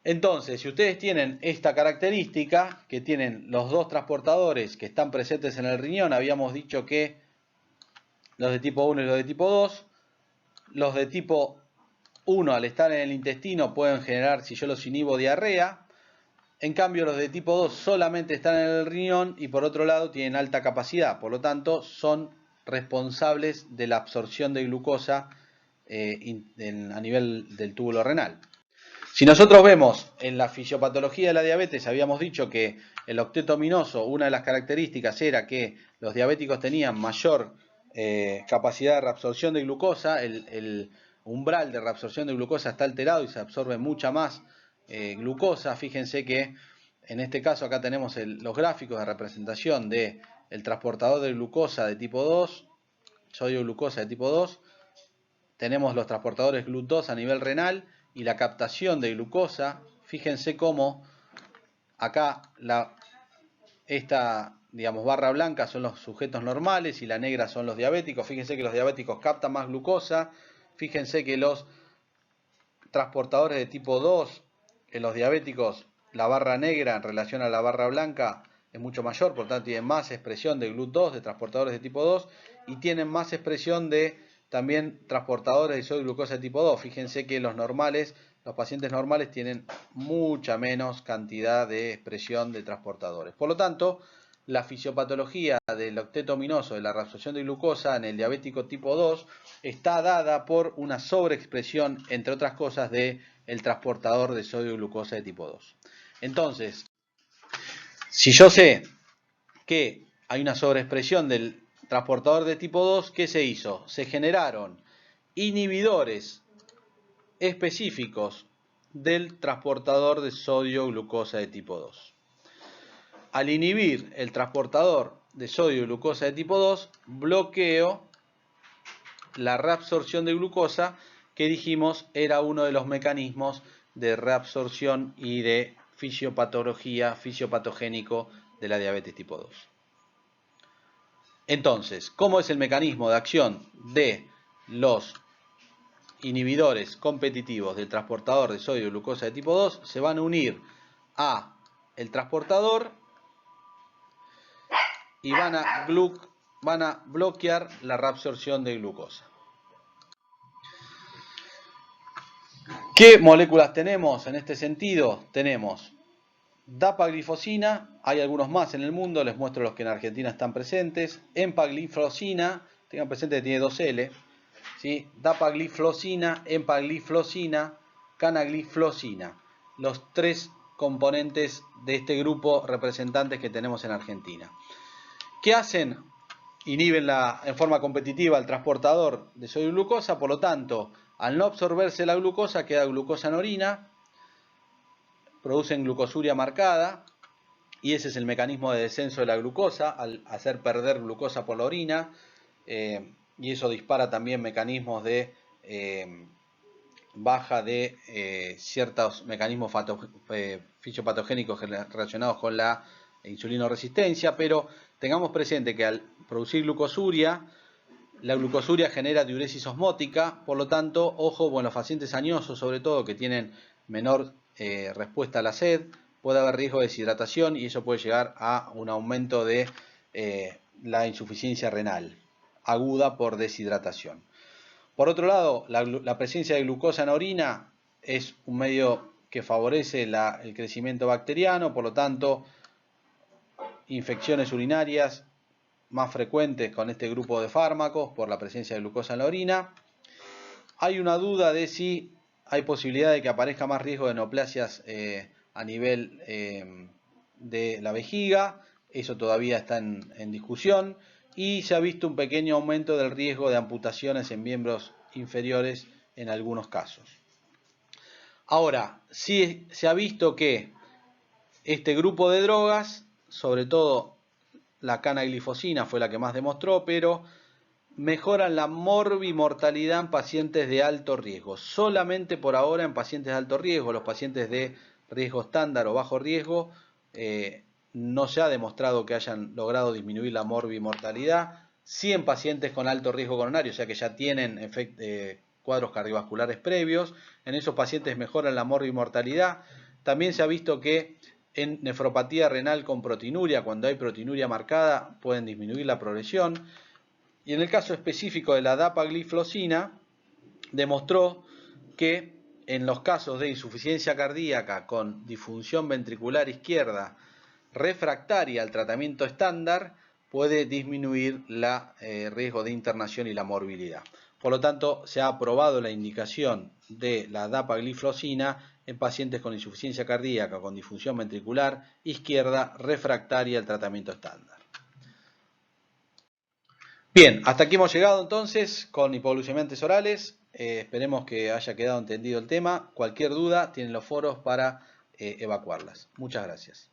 Entonces, si ustedes tienen esta característica, que tienen los dos transportadores que están presentes en el riñón, habíamos dicho que los de tipo 1 y los de tipo 2, los de tipo 1 al estar en el intestino pueden generar, si yo los inhibo, diarrea. En cambio, los de tipo 2 solamente están en el riñón y por otro lado tienen alta capacidad. Por lo tanto, son responsables de la absorción de glucosa a nivel del túbulo renal. Si nosotros vemos en la fisiopatología de la diabetes, habíamos dicho que el octeto ominoso, una de las características era que los diabéticos tenían mayor capacidad de reabsorción de glucosa, el umbral de reabsorción de glucosa está alterado y se absorbe mucha más glucosa. Fíjense que en este caso acá tenemos los gráficos de representación del transportador de glucosa de tipo 2, sodio glucosa de tipo 2, tenemos los transportadores GLUT2 a nivel renal y la captación de glucosa. Fíjense cómo acá esta barra blanca son los sujetos normales y la negra son los diabéticos. Fíjense que los diabéticos captan más glucosa. Fíjense que los transportadores de tipo 2, en los diabéticos, la barra negra en relación a la barra blanca es mucho mayor, por tanto tienen más expresión de GLUT2, de transportadores de tipo 2, y tienen más expresión de también transportadores de sodio glucosa de tipo 2. Fíjense que los pacientes normales tienen mucha menos cantidad de expresión de transportadores. Por lo tanto, la fisiopatología del octeto ominoso de la reabsorción de glucosa en el diabético tipo 2 está dada por una sobreexpresión, entre otras cosas, del transportador de sodio glucosa de tipo 2. Entonces, si yo sé que hay una sobreexpresión del transportador de tipo 2, ¿qué se hizo? Se generaron inhibidores específicos del transportador de sodio glucosa de tipo 2. Al inhibir el transportador de sodio glucosa de tipo 2, bloqueo la reabsorción de glucosa, que dijimos era uno de los mecanismos de reabsorción y de fisiopatogénico de la diabetes tipo 2. Entonces, ¿cómo es el mecanismo de acción de los inhibidores competitivos del transportador de sodio glucosa de tipo 2? Se van a unir a el transportador y van a bloquear la reabsorción de glucosa. ¿Qué moléculas tenemos en este sentido? Tenemos dapaglifosina, hay algunos más en el mundo, les muestro los que en Argentina están presentes. Empagliflozina, tengan presente que tiene 2L, ¿sí? Dapagliflozina, empagliflozina, canagliflozina, los tres componentes de este grupo representantes que tenemos en Argentina. ¿Qué hacen? Inhiben en forma competitiva el transportador de sodio y glucosa, por lo tanto, al no absorberse la glucosa, queda glucosa en orina, producen glucosuria marcada, y ese es el mecanismo de descenso de la glucosa, al hacer perder glucosa por la orina, y eso dispara también mecanismos de baja de ciertos mecanismos fisiopatogénicos relacionados con la insulinoresistencia, pero tengamos presente que al producir glucosuria, la glucosuria genera diuresis osmótica, por lo tanto, ojo, en los pacientes añosos, sobre todo, que tienen menor respuesta a la sed, puede haber riesgo de deshidratación y eso puede llegar a un aumento de la insuficiencia renal aguda por deshidratación. Por otro lado, la presencia de glucosa en orina es un medio que favorece el crecimiento bacteriano, por lo tanto, infecciones urinarias más frecuentes con este grupo de fármacos por la presencia de glucosa en la orina. Hay una duda de si hay posibilidad de que aparezca más riesgo de neoplasias a nivel de la vejiga, eso todavía está en discusión, y se ha visto un pequeño aumento del riesgo de amputaciones en miembros inferiores en algunos casos. Ahora, sí se ha visto que este grupo de drogas, sobre todo la canaglifosina fue la que más demostró, pero mejoran la morbimortalidad en pacientes de alto riesgo. Solamente por ahora en pacientes de alto riesgo, los pacientes de riesgo estándar o bajo riesgo, no se ha demostrado que hayan logrado disminuir la morbimortalidad. Sí en pacientes con alto riesgo coronario, o sea que ya tienen cuadros cardiovasculares previos. En esos pacientes mejoran la morbimortalidad. También se ha visto que en nefropatía renal con proteinuria, cuando hay proteinuria marcada, pueden disminuir la progresión. Y en el caso específico de la dapagliflozina, demostró que en los casos de insuficiencia cardíaca con disfunción ventricular izquierda refractaria al tratamiento estándar, puede disminuir el riesgo de internación y la morbilidad. Por lo tanto, se ha aprobado la indicación de la dapagliflozina en pacientes con insuficiencia cardíaca con disfunción ventricular izquierda refractaria al tratamiento estándar. Bien, hasta aquí hemos llegado entonces con hipoglucemiantes orales. Esperemos que haya quedado entendido el tema. Cualquier duda, tienen los foros para evacuarlas. Muchas gracias.